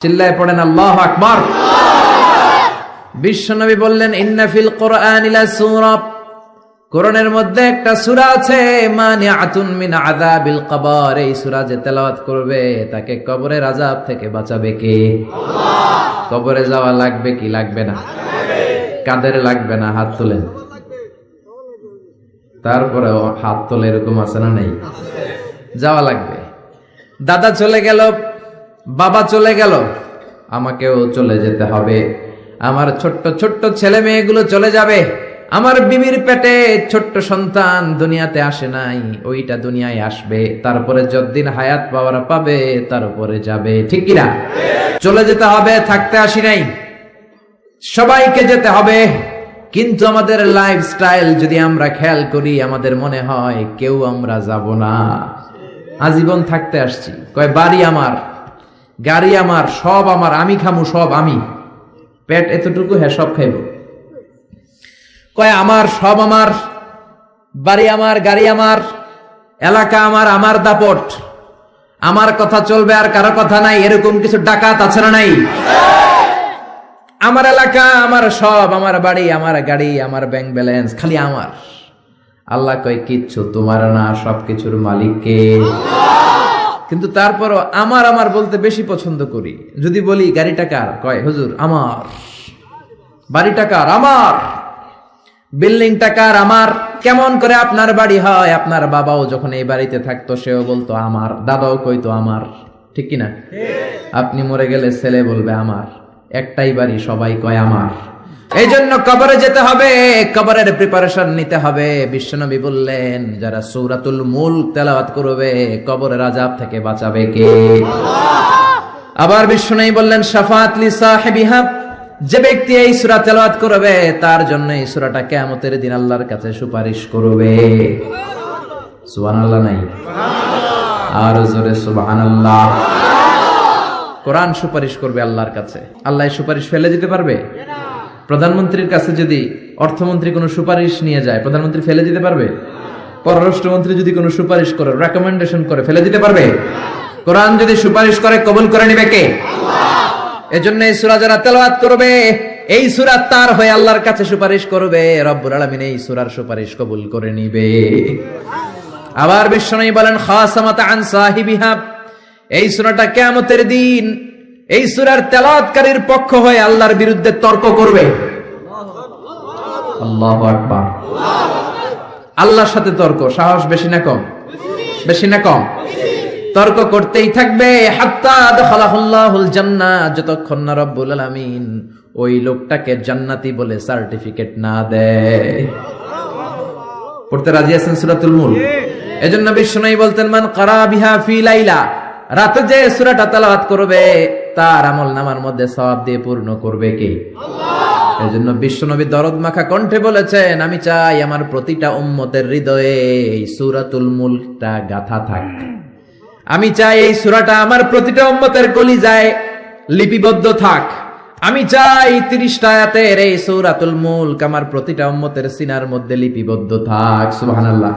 চিল্লায় পড়েন আল্লাহু আকবার। বিশ্বনবী বললেন ইন্না ফিল কোরআনি লাসূরা, কোরআনের মধ্যে একটা সূরা আছে মানিআতুন মিন আযাবিল কবর। এই সূরা যে তেলাওয়াত করবে তাকে কবরের আযাব থেকে বাঁচাবে কে? আল্লাহ। কবরে যাওয়া লাগবে কি লাগবে না? লাগবে। কাদের লাগবে না? হাত তোলেন। তারপরে হাত তোলে এরকম আছে না নেই? যাওয়া লাগবে। দাদা চলে গেল, বাবা চলে গেল, আমাকেও চলে যেতে হবে। আমার ছোট্ট ছোট্ট ছেলে মেয়েগুলো চলে যাবে। আমার বিবির পেটে ছোট্ট সন্তান দুনিয়াতে আসে নাই, ওইটা দুনিয়ায় আসবে। তারপরে যতদিন হায়াত পাওয়ার পাবে তার উপরে যাবে, ঠিক কিনা? চলে যেতে হবে, থাকতে আসি নাই, সবাইকে যেতে হবে। কিন্তু আমাদের লাইফস্টাইল যদি আমরা খেয়াল করি, আমাদের মনে হয় কেউ আমরা যাব না, আজীবন থাকতে আসছি। কয় বাড়ি আমার, গাড়ি আমার, সব আমার, আমি খামু সব আমি, পেট এতটুকু, হ্যাঁ সব খাইব। কয় আমার সব আমার, বাড়ি আমার, গাড়ি আমার, এলাকা আমার, আমার দাপট, আমার কথা চলবে আর কারো কথা নাই, এরকম কিছু ডাকাত আছে না নাই? আমার এলাকা, আমার সব, আমার বাড়ি, আমার গাড়ি, আমার ব্যাংক ব্যালেন্স, খালি আমার। আল্লাহ কয় কিচ্ছু তোমার না, সবকিছুর মালিক কে? কিন্তু তারপরও আমার আমার বলতে বেশি পছন্দ করি। যদি বলি গাড়িটা কার, কয় হুজুর আমার। বাড়িটা কার? আমার। বিল্ডিংটা কার? আমার। কেমন করে আপনার বাড়ি হয়? আপনার বাবাও যখন এই বাড়িতে থাকতো সেও বলতো আমার, দাদাও কইতো আমার, ঠিক কিনা? আপনি মরে গেলে ছেলে বলবে আমার। একটাই বাড়ি, সবাই কয় আমার। এই জন্য কবরে যেতে হবে, কবরের প্রিপারেশন নিতে হবে। বিশ্বনবী বললেন যারা সূরাতুল মুলক তেলাওয়াত করবে কবরের আযাব থেকে বাঁচাবে কে? আল্লাহ। আবার বিশ্বনবী বললেন শাফাআত লি সাহিবিহা, যে ব্যক্তি এই সূরা তেলাওয়াত করবে তার জন্য এই সূরাটা কিয়ামতের দিন আল্লাহর কাছে সুপারিশ করবে। সুবহানাল্লাহ নাই? আর জোরে সুবহানাল্লাহ। কোরআন সুপারিশ করবে আল্লাহর কাছে। আল্লাহ সুপারিশ ফেলে দিতে পারবে? প্রধানমন্ত্রীর কাছে যদি অর্থমন্ত্রী কোনো সুপারিশ নিয়ে যায়, প্রধানমন্ত্রী ফেলে দিতে পারবে? পররাষ্ট্রমন্ত্রী যদি কোনো সুপারিশ করে, রেকমেন্ডেশন করে, ফেলে দিতে পারবে? কোরআন যদি সুপারিশ করে, কবুল করে নিবে কে? আল্লাহ। এজন্য এই সূরা যারা তেলাওয়াত করবে, এই সূরা তার হয়ে আল্লাহর কাছে সুপারিশ করবে, রব্বুল আলামিন এই সূরার সুপারিশ কবুল করে নিবে। আবার বিশ্বনবী বলেন খাসামাত আন সাহিবিহা, এই সূরাটা কিয়ামতের দিন এই সূরার তেলাওয়াতকারীর পক্ষ হয়ে আল্লাহর বিরুদ্ধে তর্ক করবে। আল্লাহু আকবার। আল্লাহর সাথে তর্ক, সাহস বেশি না কম? বেশি না কম? তর্ক করতেই থাকবে হাত্তা দাখালাহুল্লাহুল জান্নাহ, যতক্ষণ না রব্বুল আলামিন ওই লোকটাকে জান্নাতি বলে সার্টিফিকেট না দেয়। পড়তে রাজি আছেন সূরাতুল মুলক? এজন্য বিশ্বনবী বলতেন মান ক্বারা বিহা ফি লাইলা, রাতে যে সূরাটা তেলাওয়াত করবে তার আমলনামার মধ্যে সওয়াব দিয়ে পূর্ণ করবে কে? আল্লাহ। এজন্য বিশ্বনবী দরদ মাখা কণ্ঠে বলেছেন আমি চাই আমার প্রতিটা উম্মতের হৃদয়ে এই সূরাতুল মুলকটা গাঁথা থাক। আমি চাই এই সূরাটা আমার প্রতিটা উম্মতের কলিজায় লিপিবদ্ধ থাক। আমি চাই 30টা আয়াতের এই সূরাতুল মুলক আমার প্রতিটা উম্মতের সিনার মধ্যে লিপিবদ্ধ থাক। সুবহানাল্লাহ।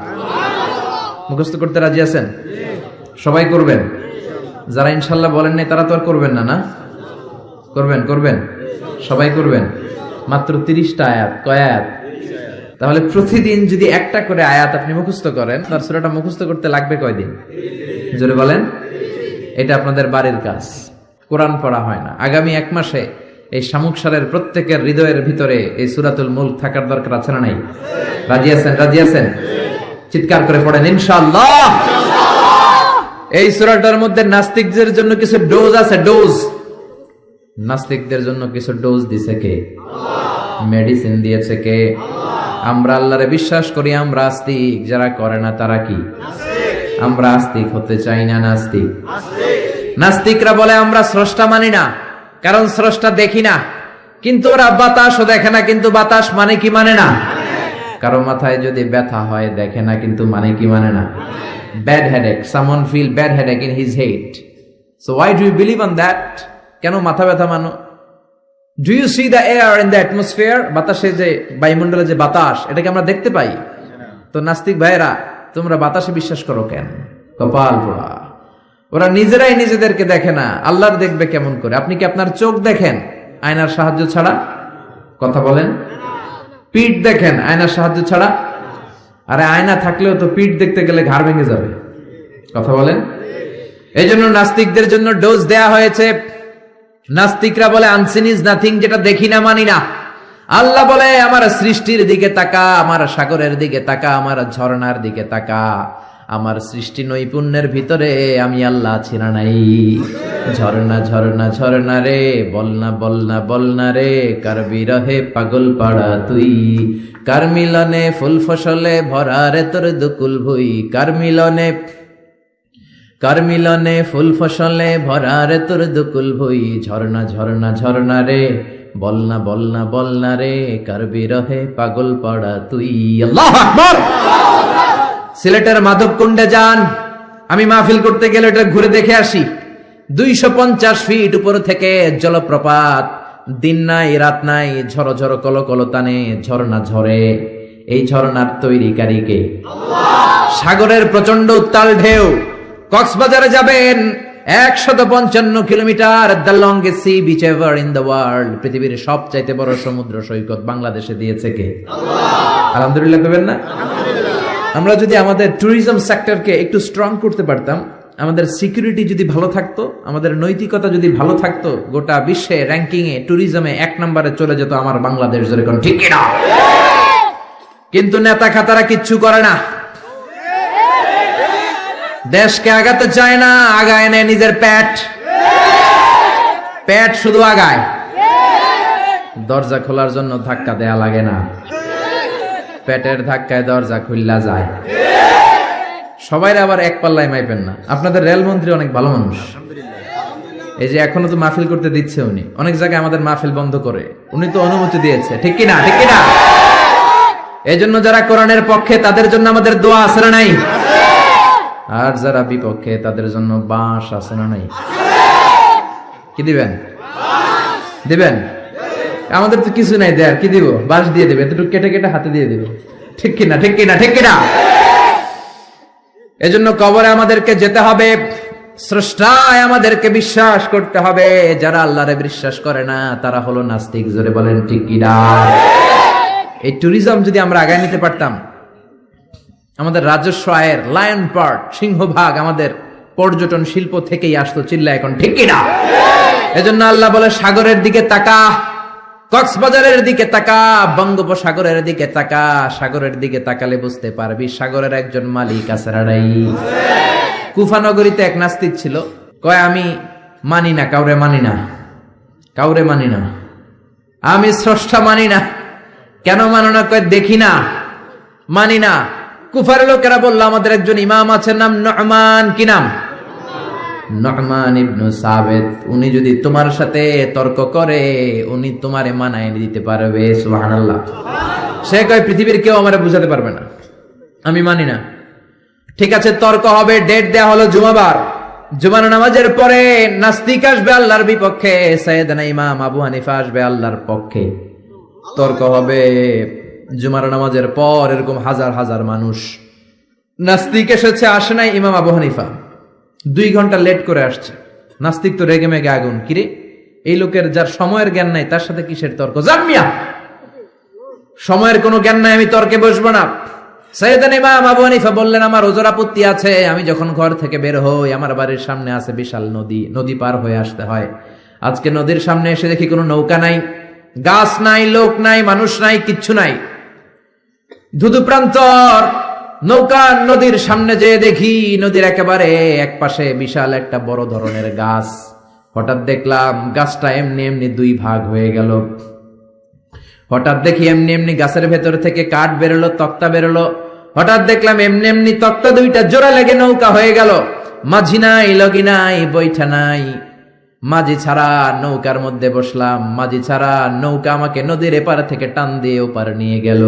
মুখস্থ করতে রাজি আছেন? সবাই করবেন? যারা ইনশাল্লাহ বলেন নাই তারা তো আর করবেন না, না? করবেন? করবেন? সবাই করবেন? মাত্র 30টা আয়াত। কয় আয়াত? তাহলে প্রতিদিন যদি একটা করে আয়াত আপনি মুখস্থ করেন, তার সূরাটা মুখস্থ করতে লাগবে কয়দিন? জোরে বলেন। এটা আপনাদের বাড়ির কাজ। কোরআন পড়া হয় না। আগামী 1 মাসে এই শামুকসারের প্রত্যেকের হৃদয়ের ভিতরে এই সূরাতুল মুলক থাকার দরকার আছে না নাই? রাজি আছেন? রাজি আছেন? চিৎকার করে পড়েন ইনশাআল্লাহ। এই সূরাটার মধ্যে নাস্তিকদের জন্য কিছু ডোজ আছে, ডোজ। নাস্তিকদের জন্য কিছু ডোজ দিয়েছে কে? আল্লাহ। মেডিসিন দিয়েছে কে? আল্লাহ। আমরা আল্লাহরে বিশ্বাস করি, আমরা আস্তিক। যারা করে না তারা কি? নাস্তিক। আমরা আস্তিক হতে চাই না নাস্তিক? নাস্তিকরা বলে আমরা স্রষ্টা মানি না, কারণ স্রষ্টা দেখি না। কিন্তু ওরা বাতাসও দেখে না, কিন্তু বাতাস মানে কি মানে না? কারো মাথায় যদি ব্যথা হয় দেখে না, কিন্তু মানে কি মানে না? Bad headache. Someone feel bad headache in his head. So why do you believe on that? কেন মাথা ব্যথা মানো? Do you see the air in the atmosphere? বাতাসে যে বায়ুমণ্ডলে যে বাতাস, এটাকে আমরা দেখতে পাই। তো নাস্তিক ভাইরা তোমরা বাতাসে বিশ্বাস করো কেন? কপাল পোড়া। ওরা নিজেরাই নিজেদেরকে দেখে না, আল্লাহর দেখবে কেমন করে? আপনি কি আপনার চোখ দেখেন আয়নার সাহায্য ছাড়া? কথা বলেন। পিঠ দেখেন আয়নার সাহায্য ছাড়া? আরে আয়না থাকলেও তো পিঠ দেখতে গেলে ঘাড় ভেঙে যাবে। কথা বলেন। এই জন্য নাস্তিকদের জন্য ডোজ দেয়া হয়েছে। নাস্তিকরা বলে আনসিন ইজ নাথিং, যেটা দেখি না মানি না। আল্লাহ বলে আমার সৃষ্টির দিকে তাকা, আমার সাগরের দিকে তাকা, আমার ঝর্ণার দিকে তাকা। আমার সৃষ্টি নৈপুণ্যের ভিতরে আমি আল্লাহ আছি না নাই? ঝর্ণা ঝর্ণা ঝর্ণা রে, বলনা বলনা বলনা রে, কার বিরহে পাগল পাড়া তুই, কার মিলনে ফুল ফসলে ভরা রে তোর দুকুল ভুই, কার মিলনে ফুল ফসলে ভরা রে তোর দুকুল ভুই, ঝর্ণা ঝর্ণা ঝর্ণা রে, বলনা বলনা বলনা রে, কার বিরহে পাগল পাড়া তুই। আল্লাহু আকবার। সিলেটের মাধবকুণ্ডে যান, আমি মাহফিল করতে গেলে এটা ঘুরে দেখে আসি। 250 ফিট উপর থেকে জলপ্রপাত, দিন নাই রাত নাই, ঝড়ো ঝড়ো কলো কলো টানে ঝর্ণা ঝরে। এই ঝর্ণার তৈরিকারী কে? আল্লাহ। সাগরের প্রচন্ড উত্তাল ঢেউ। কক্সবাজারে যাবেন, 155 kilometre, the longest sea beach ever in the world. পৃথিবীর সবচাইতে বড় সমুদ্র সৈকত বাংলাদেশে দিয়েছে কে? আল্লাহ। আলহামদুলিল্লাহ কইবেন না? আমরা যদি আমাদের ট্যুরিজম সেক্টরকে একটু স্ট্রং করতে পারতাম, আমাদের সিকিউরিটি যদি ভালো থাকতো, আমাদের নৈতিকতা যদি ভালো থাকতো, গোটা বিশ্বে র্যাঙ্কিং এ ট্যুরিজমে 1 নম্বরে চলে যেত আমার বাংলাদেশ। যেরকম ঠিক কিনা? কিন্তু নেতা খাতারা কিচ্ছু করে না, দেশকে আগাতে চায় না, আগায় নেয় নিজের পেট শুধু আগায়। দরজা খোলার জন্য ধাক্কা দেয়া লাগে না, পেটের ধাক্কায় দরজা খুললা যায়। সবাই আবার এক পাল্লায় মাইপেন না। আপনাদের রেলমন্ত্রী অনেক ভালো মানুষ, এই যে এখনো তো মাহফিল করতে দিচ্ছে উনি, অনেক জায়গায় আমাদের মাহফিল বন্ধ করে, উনি তো অনুমতি দিয়েছে। ঠিক কিনা? ঠিক কিনা? এই জন্য যারা কোরআনের পক্ষে তাদের জন্য আমাদের দোয়া আছে না নাই? আর যারা বিপক্ষে তাদের জন্য বাঁশ আছে না নাই? কি দিবেন? দিবেন? আমাদের তো কিছু নাই দেয়ার, কি দিব? বাঁশ দিয়ে দেবে, এতটুকু কেটে কেটে হাতে দিয়ে দেবে। ঠিক কিনা? ঠিক কিনা? ঠিক কিনা? এজন্য কবরে আমাদেরকে যেতে হবে, স্রষ্টায় আমাদেরকে বিশ্বাস করতে হবে। যারা আল্লাহরে বিশ্বাস করে না তারা হলো নাস্তিক। জোরে বলেন ঠিক কিনা? এই ট্যুরিজম যদি আমরা আগায় নিতে পারতাম, আমাদের রাজস্ব আয়ের লায়ন পার্ট, সিংহভাগ আমাদের পর্যটন শিল্প থেকেই আসতো। চিল্লা এখন ঠিক কিনা? এজন্য আল্লাহ বলে সাগরের দিকে তাকা, কক্সবাজারের দিকে তাকা, বঙ্গোপসাগরের দিকে তাকা। সাগরের দিকে তাকালে বুঝতে পারবি সাগরের একজন মালিক আছে নাই? কুফানগরীতে এক নাস্তিক ছিল, কয় আমি মানি না, কাউরে মানি না, কাউরে মানি না, আমি স্রষ্টা মানি না। কেন মানো না? কয় দেখি না, মানি না। কুফারের লোকেরা বললো আমাদের একজন ইমাম আছে, নাম নু'মান। কি নাম? নু'মান ইবনে সাবিত। উনি যদি তোমার সাথে তর্ক করে উনি তোমারে মানায় দিতে পারবে। সুবহানাল্লাহ। সে কয় পৃথিবীর কেউ আমারে বুঝাতে পারবে না, আমি মানি না। ঠিক আছে, তর্ক হবে। ডেট দেয়া হলো জুমাবার। জুমার নামাজের পরে নাস্তিক আসবে আল্লাহর বিপক্ষে, সাইয়েদনা ইমাম আবু হানিফা আসবে আল্লাহর পক্ষে। তর্ক হবে জুমার নামাজের পর। এরকম হাজার হাজার মানুষ। নাস্তিক এসেছে, আসে নাই ইমাম আবু হানিফা, 2 ঘন্টা লেট করে আসছে। নাস্তিক তো রেগে মেগে আগুন, কিরে এই লোকের যার সময়ের জ্ঞান নাই তার সাথে কিসের তর্ক? জামিয়া, সময়ের কোনো জ্ঞান নাই, আমি তর্কে বসবো না। সাইয়েদনা ইমাম আবু হানিফা বললেন আমার ওজর আপত্তি আছে। আমি যখন ঘর থেকে বের হই আমার বাড়ির সামনে আছে বিশাল নদী, নদী পার হয়ে আসতে হয়। আজকে নদীর সামনে এসে দেখি কোনো নৌকা নাই, গাছ নাই, লোক নাই, মানুষ নাই, কিচ্ছু নাই, ধুধু প্রান্তর। নৌকা নদীর সামনে যেয়ে দেখি নদীর একেবারে এক পাশে বিশাল একটা বড় ধরনের গাছ। হঠাৎ দেখলাম গাছটা এমনি এমনি 2 ভাগ হয়ে গেল। হঠাৎ দেখি এমনি এমনি গাছের ভেতর থেকে কাঠ বেরোলো, তক্তা বেরোলো। হঠাৎ দেখলাম এমনি এমনি তক্তা 2টা জোড়া লেগে নৌকা হয়ে গেল। মাঝি নাই, লগি নাই, বৈঠা নাই, মাঝি ছাড়া নৌকার মধ্যে বসলাম। মাঝি ছাড়া নৌকা আমাকে নদীর এপার থেকে টান দিয়ে ওপার নিয়ে গেল।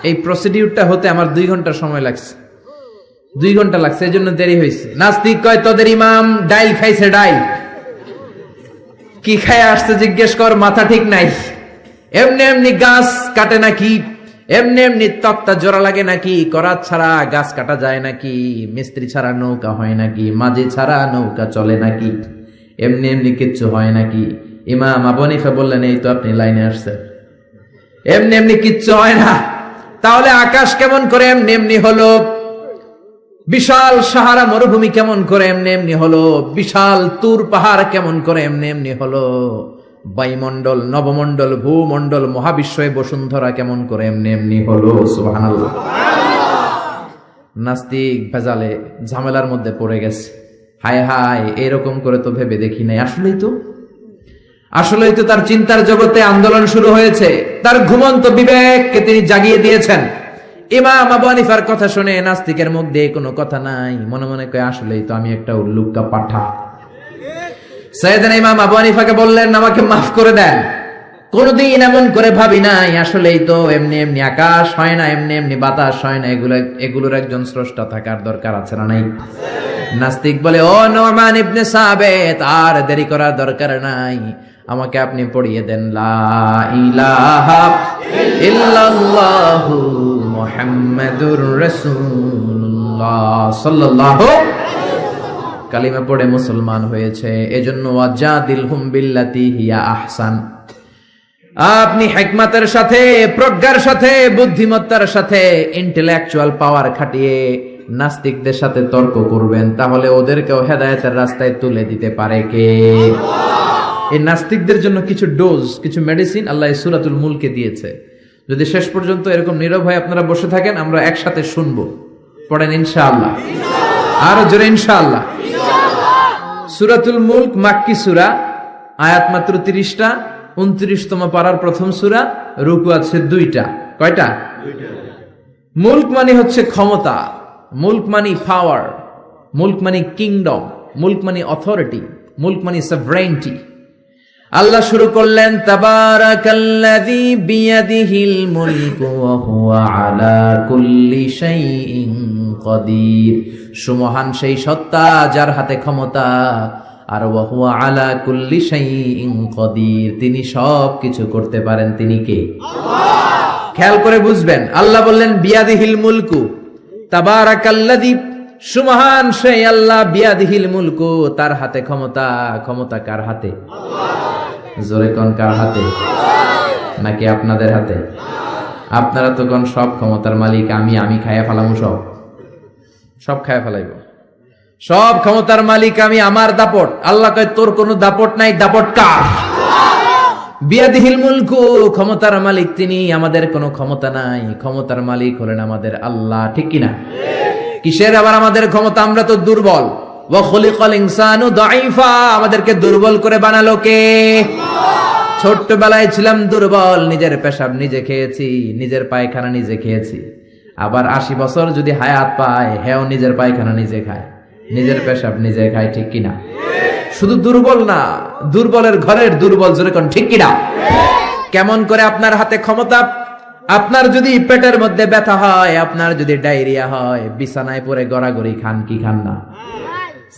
এই প্রসিডিউরটা হতে আমার 2 ঘন্টা সময় লাগছে। 2 ঘন্টা লাগছে, এই জন্য দেরি হয়েছে। নাস্তিক কয় তোদের ইমাম ডাইল খাইছে। ডাইল কি খায় আসছে জিজ্ঞেস কর, মাথা ঠিক নাই। এমনি এমনি গাছ কাটে নাকি? এমনি এমনি তক্তা জোড়া লাগে নাকি? করাত ছাড়া গাছ কাটা যায় নাকি? মিস্ত্রি ছাড়া নৌকা হয় নাকি? মাঝি ছাড়া নৌকা চলে নাকি? এমনি এমনি কিচ্ছু হয় নাকি? ইমাম আবু হানিফা বললেন, এই তো আপনি লাইনে আসছেন, এমনি এমনি কিচ্ছু হয় না। তাহলে আকাশ কেমন করে এমনি এমনি হলো? বিশাল সাহারা মরুভূমি কেমন করে এমনি এমনি হলো? বিশাল তুর পাহাড় কেমন করে এমনি এমনি হলো? বায়ুমণ্ডল, নবমণ্ডল, ভূমণ্ডল, মহাবিশ্বয়ে বসুন্ধরা কেমন করে এমনি এমনি হলো? সুবহানাল্লাহ। নাস্তিক ভেজালে ঝামেলার মধ্যে পড়ে গেছে। হায় হায়, এরকম করে তো ভেবে দেখি নাই। আসলেই তো তার চিন্তার জগতে আন্দোলন শুরু হয়েছে। তার ঘুমন্ত বিবেককে তিনি জাগিয়ে দিয়েছেন। ইমাম আবু হানিফার কথা শুনে নাস্তিকের মুখ দিয়ে কোনো কথা নাই, মনে মনে কয় আসলেই তো আমি একটা উল্লুকা পাঠা। সাইয়েদনা ইমাম আবু হানিফাকে বললেন, আমাকে মাফ করে দেন, কোনদিন এমন করে ভাবি নাই। আসলেই তো এমনি এমনি আকাশ হয় না, এমনি এমনি বাতাস হয় না, এগুলোর একজন স্রষ্টা থাকার দরকার আছে না নাই? নাস্তিক বলে, ও নুমান ইবনে সাবিত, আর দেরি করার দরকার নাই, আমাকে আপনি পড়িয়ে দেন লা ইলাহা ইল্লাল্লাহু মুহাম্মাদুর রাসূলুল্লাহ সাল্লাল্লাহু। কালিমা পড়ে মুসলমান হয়েছে। এজন্য ওয়াজাদিলহুম বিল্লাতি হিয়া আহসান। আপনি হিকমতের সাথে, প্রজ্ঞার সাথে, বুদ্ধিমত্তার সাথে, ইন্টেলেকচুয়াল পাওয়ার খাটিয়ে নাস্তিকদের সাথে তর্ক করবেন, তাহলে ওদেরকেও হেদায়েতের রাস্তায় তুলে দিতে পারে কে? এই নাস্তিকদের জন্য কিছু ডোজ, কিছু মেডিসিন আল্লাহ সূরাতুল মুলকে দিয়েছে। যদি শেষ পর্যন্ত এরকম নীরব হয়ে আপনারা বসে থাকেন, আমরা একসাথে শুনবো। পড়েন ইনশাআল্লাহ, আরো জোরে ইনশাআল্লাহ। সূরাতুল মুলক মাক্কি সূরা, আয়াত মাত্র 30টা, 29তম পারার প্রথম সূরা, রুকু আছে 2টা। কয়টা? 2টা। মুলক মানে হচ্ছে ক্ষমতা, মুলক মানে পাওয়ার, মুলক মানে কিংডম, মুলক মানে অথরিটি, মুলক মানে সভরেইনটি। আল্লাহ শুরু করলেন, তাবারাকাল্লাযী বিয়াদিহিল মুলকু ওয়া হুয়া আলা কুল্লি শাইইন কাদির। সুমহান সেই সত্তা যার হাতে ক্ষমতা, আর ওয়া হুয়া আলা কুল্লি শাইইন কাদির, তিনি সব কিছু করতে পারেন। তিনি কে? আল্লাহ। খেয়াল করে বুঝবেন, আল্লাহ বললেন বিয়াদিহিল মুলকু, তাবারাকাল্লাযী, সুমহান সেই আল্লাহ, বিয়াদিহিল মুলকু, তার হাতে ক্ষমতা। ক্ষমতা কার হাতে? আল্লাহ। জোরে কোন, কার হাতে? নাকি আপনাদের হাতে? আপনারা তো কোন সব ক্ষমতার মালিক, আমি খাইয়া ফেলামু, সব খাইয়া ফেলাইব, সব ক্ষমতার মালিক আমি, আমার দাপট। আল্লাহ কয়, তোর কোনো দাপট নাই, দাপট কার? বিয়াদিহিল মুলকু, ক্ষমতার মালিক তিনি, আমাদের কোনো ক্ষমতা নাই। ক্ষমতার মালিক হলেন আমাদের আল্লাহ, ঠিক কিনা? কিসের আবার আমাদের ক্ষমতা? আমরা তো দুর্বল। ওয়া খুলিকাল ইনসানু দাঈফা, আমাদেরকে দুর্বল করে বানালো কে? আল্লাহ। ছোট্টবেলায় ছিলাম দুর্বল, নিজের পেশাব নিজে খেয়েছি, নিজের পায়খানা নিজে খেয়েছি। আবার 80 বছর যদি হায়াত পায়, হেও নিজের পায়খানা নিজে খায়, নিজের পেশাব নিজে খায়, ঠিক কিনা? শুধু দুর্বল না, দুর্বলের ঘরের দুর্বল, যেরকম, ঠিক কিনা? কেমন করে আপনার হাতে ক্ষমতা? আপনার যদি পেটের মধ্যে ব্যথা হয়, আপনার যদি ডায়রিয়া হয়, বিছানায় পড়ে গড়াগড়ি খান কি খান না?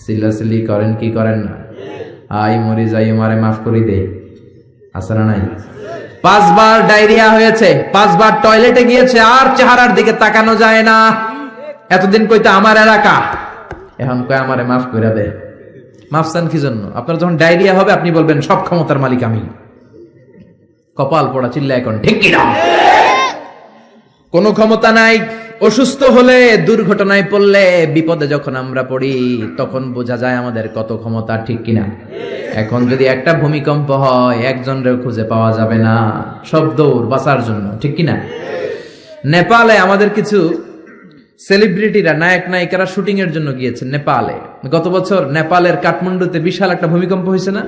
সিলাসিলি করেন কি করেন না? আই মরি যাই, মারে মাফ করি দে, আছে না নাই? 5 বার ডায়রিয়া হয়েছে, 5 বার টয়লেটে গিয়েছে, আর চেহারার দিকে তাকানো যায় না। এতদিন কইতে আমার এলাকা, এখন কয় আমারে মাফ করে দে। মাফ চান কি জন্য? আপনার যখন ডায়রিয়া হবে, আপনি বলবেন সব ক্ষমতার মালিক আমি। কপাল পোড়া, চিল্লা এখন, ঠিক কিনা? কোনো ক্ষমতা নাই। অসুস্থ হলে, দুর্ঘটনায় পড়লে, বিপদে যখন আমরা পড়ি, তখন বোঝা যায় আমাদের কত ক্ষমতা, ঠিক কিনা? এখন যদি একটা ভূমিকম্প হয়, একজনরেও খুঁজে পাওয়া যাবে না, সব দৌড় বাঁচার জন্য, ঠিক কিনা? নেপালে আমাদের কিছু সেলিব্রিটিরা, নায়ক নায়িকারা শুটিং এর জন্য গিয়েছেন নেপালে। গত বছর নেপালের কাঠমান্ডুতে বিশাল একটা ভূমিকম্প হয়েছে না?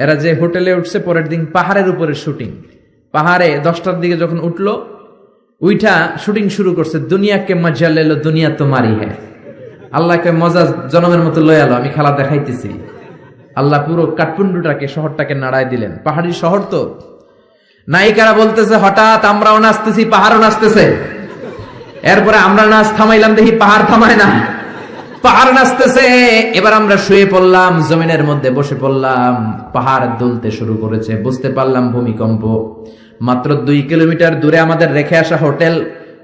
এরা যে হোটেলে উঠছে, পরের দিন পাহাড়ের উপরে শুটিং। পাহাড়ে 10টার দিকে যখন উঠলো, উইঠা শুটিং শুরু করছে। দুনিয়াকে মজা লেলো, দুনিয়া তোমারই হ্যাঁ। আল্লাহকে মজা জনমের মতো লয়ে আলো, আমি খেলা দেখাইতেছি। আল্লাহ পুরো কাঠমান্ডুটাকে, শহরটাকে নাড়ায় দিলেন। পাহাড়ি শহর তো। নায়িকারা বলতেছে, হঠাৎ আমরাও নাচতেছি, পাহাড়ও নাচতেছে। এরপরে আমরা নাচ থামাইলাম, দেখি পাহাড় থামায় না, পাহাড় নাচতেছে। এবার আমরা শুয়ে পড়লাম, জমিনের মধ্যে বসে পড়লাম, পাহাড় দুলতে শুরু করেছে। বুঝতে পারলাম ভূমিকম্প। মাত্র 2 কিলোমিটার দূরে আমাদের রেখে আসা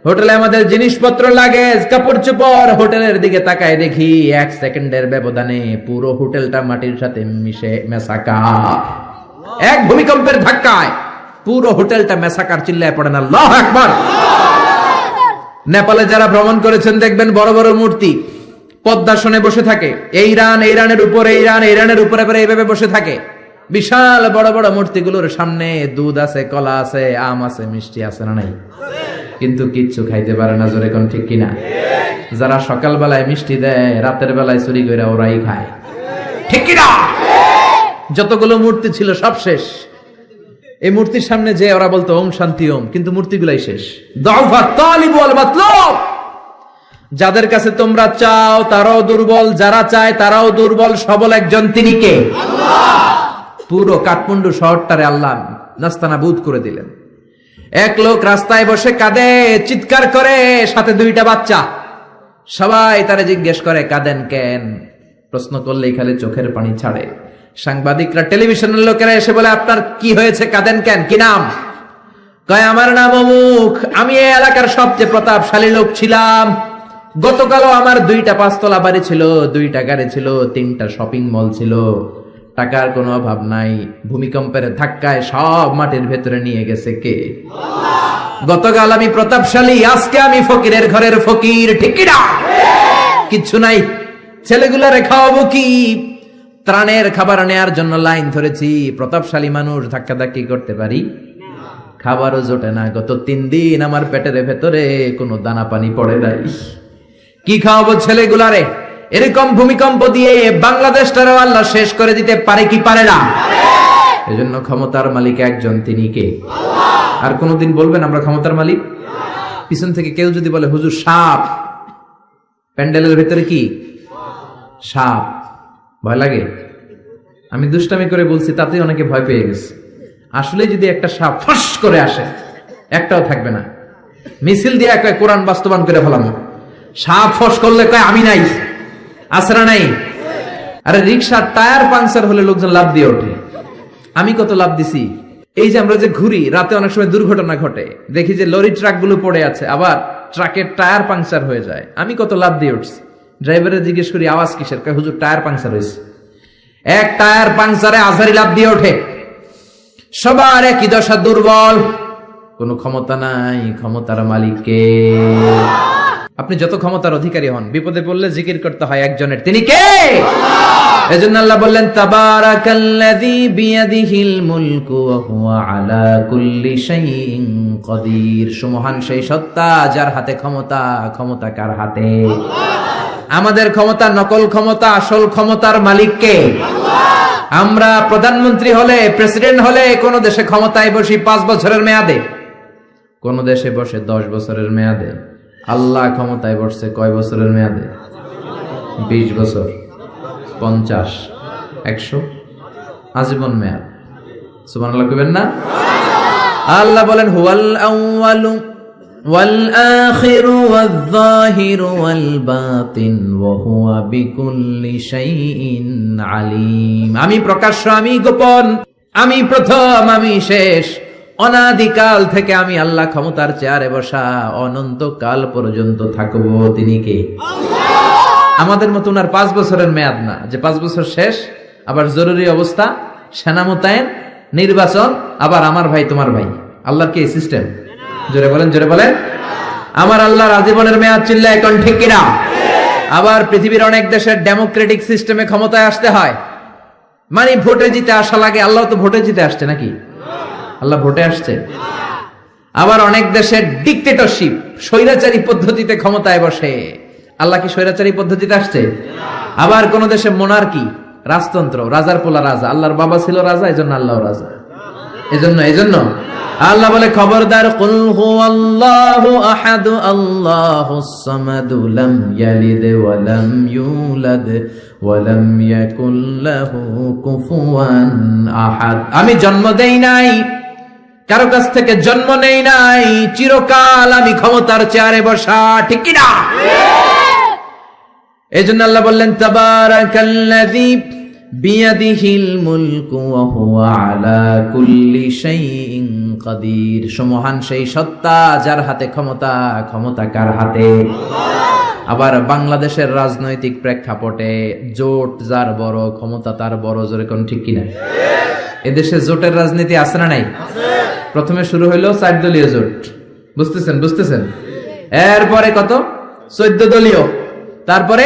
হোটেলে আমাদের জিনিসপত্র লাগেজ কাপড় চোপড়, হোটেলের দিকে তাকায় দেখি 1 সেকেন্ডের ব্যবধানে পুরো হোটেলটা মাটির সাথে মেসাকা। এক ভূমিকম্পের ধাক্কায় পুরো হোটেলটা মেসাকার, চিল্লায় পড়েন আল্লাহু আকবার। নেপালে যারা ভ্রমণ করেছেন দেখবেন বড় বড় মূর্তি পদ্মাসনে বসে থাকে, ইরানের উপরে করে এইভাবে বসে থাকে। বিশাল বড় বড় মূর্তিগুলোর সামনে দুধ আছে, কলা আছে, আম আছে, মিষ্টি আছে না নাই? কিন্তু কিচ্ছু খাইতে পারে না, জোরে কোন ঠিক কিনা? যারা সকাল বেলায় মিষ্টি দেয় রাতের বেলায় চুরি করে ওরাই খায়, ঠিক কিনা? যতগুলো মূর্তি ছিল সব শেষ। এই মূর্তির সামনে যে ওরা বলতো ওম শান্তি ওম, কিন্তু মূর্তিগুলাই শেষ। দাউফা তালিব ওয়াল মাতলুব, যাদের কাছে তোমরা চাও তারাও দুর্বল, যারা চায় তারাও দুর্বল, সবল একজন, তিনি কে? আল্লাহ। পুরো কাঠমান্ডু শহরটারে আল্লাহ নাস্তানাবুদ করে দিলেন। এক লোক রাস্তায় বসে কাঁদে, চিৎকার করে, সাথে 2টা বাচ্চা। সবাই তারে জিজ্ঞেস করে কাঁদেন কেন? প্রশ্ন করলেই খালি চোখের পানি ছাড়ে। সাংবাদিকরা, টেলিভিশনের লোকেরা এসে বলে আপনার কি হয়েছে, কাঁদেন কেন, কি নাম? কয় আমার নাম অমুক, আমি এই এলাকার সবচেয়ে প্রতাপশালী লোক ছিলাম। গতকালও আমার 2টা 5 তলা বাড়ি ছিল, 2টা গাড়ি ছিল, 3টা শপিং মল ছিল, টাকার কোনো অভাব নাই। ভূমিকম্পের ধাক্কায় সব মাটির ভেতরে নিয়ে গেছে কে? আল্লাহ। গতকাল আমি প্রতাপশালী, আজকে আমি ফকিরের ঘরের ফকির, ঠিক কি না? কিচ্ছু নাই। ছেলেগুলারে খাওয়াবো কি? ত্রাণের খাবার নেয়ার জন্য লাইন ধরেছি। প্রতাপশালী মানুষ ধাক্কাধাক্কি করতে পারি? খাবারও জোটে না। গত 3 দিন আমার পেটের ভেতরে কোনো দানা পানি পড়ে নাই। কি খাওয়াবো ছেলেগুলারে? এরকম ভূমিকম্প দিয়ে বাংলাদেশটারও আল্লাহ শেষ করে দিতে পারে কি পারে না? এজন্য ক্ষমতার মালিক একজন, তিনি কে? আল্লাহ। আর কোনদিন বলবেন আমরা ক্ষমতার মালিক? পিছন থেকে কেউ যদি বলে হুজুর সাপ, প্যান্ডেলের ভেতরে কি সাপ, ভয় লাগে? আমি দুষ্টামি করে বলছি, তাতে অনেকে ভয় পেয়ে গেছে। আসলে যদি একটা সাপ ফস করে আসে, একটাও থাকবে না। মিছিল দিয়ে কয় কোরআন বাস্তবায়ন করে ফেলাম। সাপ ফস করলে কয় আমি নাই, আসরা নাই। আরে রিক্সার টায়ার পাংচার হলে লোকজন লাভ দিয়ে ওঠে। আমি কত লাভ দিছি। এই যে আমরা যে ঘুরি, রাতে অনেক সময় দুর্ঘটনা ঘটে, দেখি যে লরি ট্রাক গুলো পড়ে আছে, আবার ট্রাকের টায়ার পাংচার হয়ে যায়। আমি কত লাভ দিয়ে উঠছি। ড্রাইভারে জিজ্ঞেস করি আওয়াজ কিসের? কয় হুজুর টায়ার পাংচার হয়েছে। এক টায়ার পাংচারে আজারি লাভ দিয়ে ওঠে। সবার একই দশা, দুর্বল, কোনো ক্ষমতা নাই। ক্ষমতার মালিককে। আপনি যত ক্ষমতার অধিকারী হন, বিপদে পড়লে জিকির করতে হয় একজনের, তিনি কে? আল্লাহ। এজন্য আল্লাহ বললেন তাবারাকাল্লাযী বিয়াদিহিল মুলকু ওয়া হুয়া আলা কুল্লি শাইইন কাদির। সুমহান সেই সত্তা যার হাতে ক্ষমতা। ক্ষমতা কার হাতে? আল্লাহ। আমাদের ক্ষমতা নকল ক্ষমতা, আসল ক্ষমতার মালিক কে? আল্লাহ। আমরা প্রধানমন্ত্রী হলে, প্রেসিডেন্ট হলে কোন দেশে ক্ষমতায় বসি 5 বছরের মেয়াদে, কোন দেশে বসে 10 বছরের মেয়াদে। আল্লাহ ক্ষমতায় বসছে কয় বছরের মেয়াদে? 20 বছর, 50, 100, আজীবন মেয়াদ। সুবহানাল্লাহ কইবেন না? আল্লাহ বলেন হুয়াল আউয়ালু ওয়াল আখিরু ওয়াল যাহিরু ওয়াল বাতিন ওয়া হুয়া বিকুল্লি শাইইন আলিম। আমি প্রকাশ্য, আমি গোপন, আমি প্রথম, আমি শেষ। অনাদিকাল থেকে আমি আল্লাহ ক্ষমতার চেয়ারে বসা, অনন্তকাল পর্যন্ত থাকবো। তিনি কে? আল্লাহ। আমাদের মতো উনার 5 বছরের মেয়াদ না, যে 5 বছর শেষ, আবার জরুরি অবস্থা, সেনা মোতায়েন, নির্বাচন, আবার আমার ভাই তোমার ভাই। আল্লাহর কি সিস্টেম? জোরে বলেন, জোরে বলেন। আমার আল্লাহর আজীবনের মেয়াদ, চিল্লা এখন ঠিক কিনা? আবার পৃথিবীর অনেক দেশের ডেমোক্রেটিক সিস্টেমে ক্ষমতায় আসতে হয়, মানে ভোটে জিতে আসা লাগে। আল্লাহ তো ভোটে জিতে আসছে নাকি? আল্লাহ ভোটে আসছে। আবার অনেক দেশের ডিক্টেটরশিপ, স্বৈরাচারী পদ্ধতিতে ক্ষমতায় বসে। আল্লাহ কি স্বৈরাচারী পদ্ধতিতে আসছে? আবার কোন দেশে মোনার্কি, রাজতন্ত্র, রাজার পোলা রাজা। আল্লাহর বাবা ছিল রাজা, এজন্য আল্লাহ রাজা। এজন্য আল্লাহ বলে খবরদার, কুল হুয়াল্লাহু আহাদ আল্লাহুস সামাদ লাম ইয়ালিদ ওয়া লাম ইউলাদ ওয়া লাম ইয়াকুল লাহু কুফুয়ান আহাদ। আমি জন্ম দেই নাই, কারো কাছ থেকে জন্ম নেই নাই, চিরকাল আমি ক্ষমতার চেয়ারে বসা, ঠিক কি না? এজন্য আল্লাহ বললেন তাবারাকাল্লাযী বিয়াদিহিল মুলকু ওয়া হুয়া আলা কুল্লি শাইইন কাদির, সমহান সেই সত্তা যার হাতে ক্ষমতা, ক্ষমতা কার হাতে? আবার বাংলাদেশের রাজনৈতিক প্রেক্ষাপটে জোট যার বড়, ক্ষমতা তার বড়, জোরে কোন ঠিক কিনা? এদেশে জোটের রাজনীতি আছে না নাই? প্রথমে শুরু হইলো 4 দলীয় জোট, বুঝতেছেন? এরপরে কত? 14 দলীয়, তারপরে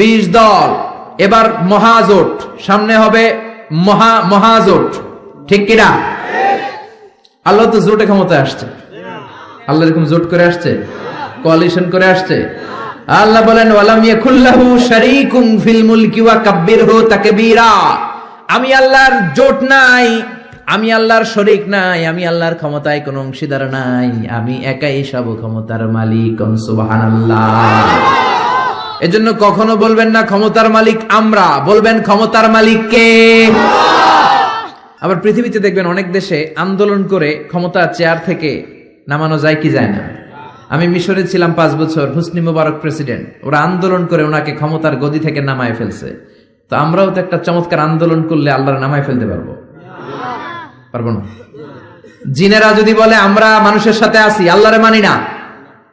20 দল, এবার মহাজোট, সামনে হবে মহাজোট, ঠিক কিনা? আল্লাহ তো জোটে ক্ষমতায় আসছে, আল্লাহ এরকম জোট করে আসছে, কোয়ালিশন করে আসছে। আল্লাহ বলেন ওয়ালাম ইয়াকুল্লাহু শারীকুম ফিল মুলকি ওয়া কাব্বিরহু তাকবীরা। আমি আল্লাহর জোট নাই, আমি আল্লাহর শরীক নাই, আমি আল্লাহর ক্ষমতায় কোনো অংশীদার নাই, আমি একাই সব ক্ষমতার মালিক। সুবহানাল্লাহ। এজন্য কখনো বলবেন না ক্ষমতার মালিক আমরা, বলবেন ক্ষমতার মালিক কে? আবার পৃথিবীতে দেখবেন অনেক দেশে আন্দোলন করে ক্ষমতা চেয়ার থেকে নামানো যায় কি যায় না। আমি মিশরে ছিলাম 5 বছর, হোসনি মুবারক প্রেসিডেন্ট, ওরা আন্দোলন করে ওনাকে ক্ষমতার গদি থেকে নামায় ফেলছে। তো আমরাও তো একটা চমৎকার আন্দোলন করলে আল্লাহর নামায় ফেলতে পারবো না? জিনেরা যদি বলে আমরা মানুষের সাথে আছি, আল্লাহরে মানি না,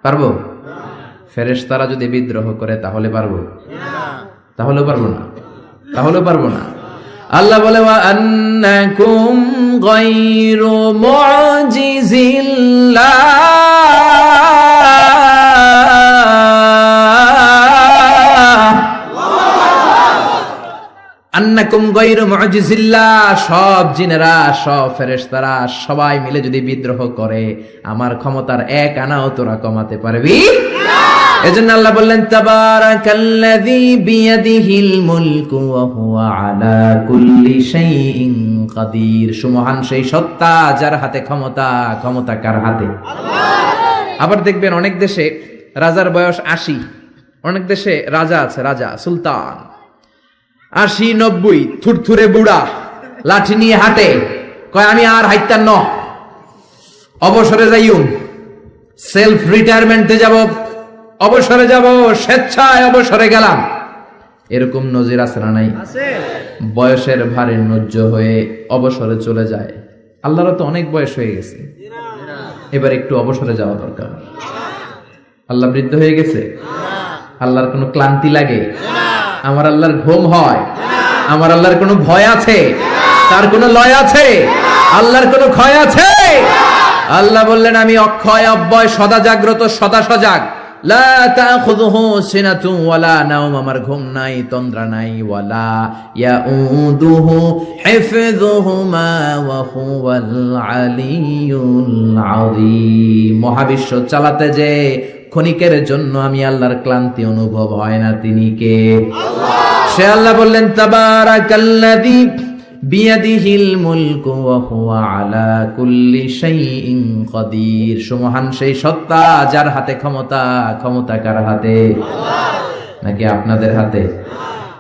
পারবো? ফেরেশতারা যদি বিদ্রোহ করে তাহলে পারবো? তাহলেও পারবো না। আল্লাহ বলে ওয়া আন্নাকুম গায়রু মুজিজিল্লাহ, আন্নাকুম গায়রু মুজিজিল্লাহ, সব জিনেরা, সব ফেরেশতারা সবাই মিলে যদি বিদ্রোহ করে আমার ক্ষমতার এক আনাও তোরা কমাতে পারবি না। এজন্য আল্লাহ বললেন তাবারাকাল্লাযী বিয়াদিহিল মুলকু ওয়া হুয়া আলা কুল্লি শাইইন কাদির, সুমহান সেই সত্তা যার হাতে ক্ষমতা, ক্ষমতা কার হাতে? আল্লাহ। আবার দেখবেন অনেক দেশে রাজার বয়স 80, অনেক দেশে রাজা আছে, রাজা সুলতান 80-90, থুরথুরে বুড়া, লাঠি নিয়ে হাঁটে, কয় আমি আর হাইতাম ন, অবসরে যাইউম, সেলফ রিটায়ারমেন্টে যাব, অবসরে যাব, স্বেচ্ছায় অবসরে গেলাম। এরকম নজির আছে না নাই? বয়সের ভারে নজ্জ হয়ে অবসরে চলে যায়। আল্লাহর তো অনেক বয়স হয়ে গেছে, এবার একটু অবসরে যাওয়া দরকার। আল্লাহ বৃদ্ধ হয়ে গেছে? আল্লাহর কোনো ক্লান্তি লাগে? আমার আল্লাহর ঘুম হয়? আমার আল্লাহর কোনো ভয় আছে? তার কোনো লয় আছে? আল্লাহর কোনো ক্ষয় আছে? আল্লাহ বললেন আমি অক্ষয়, অব্যয়, সদা জাগ্রত, সদা সজাগ। লা তাখুযুহু সিনাতুন ওয়ালা নাওম, আমার ঘুম নাই, তন্দ্রা নাই। ওয়ালা ইয়াউদুহু হিফযুহুমা ওয়া হুয়াল আলিয়্যুল আযীম। মহাবিশ্ব চালাতে যে ক্ষণিকের জন্য আমি আল্লাহর ক্লান্তি অনুভব হয় না, তিনি কে? আল্লাহ। সে আল্লাহ বললেন তাবারাকাল্লাযী বিয়াদিহিল মুলকু ওয়া হুয়া আলা কুল্লি শাইইন কাদির, সুমহান সেই সত্তা যার হাতে ক্ষমতা, ক্ষমতা কার হাতে? আল্লাহ। নাকি আপনাদের হাতে?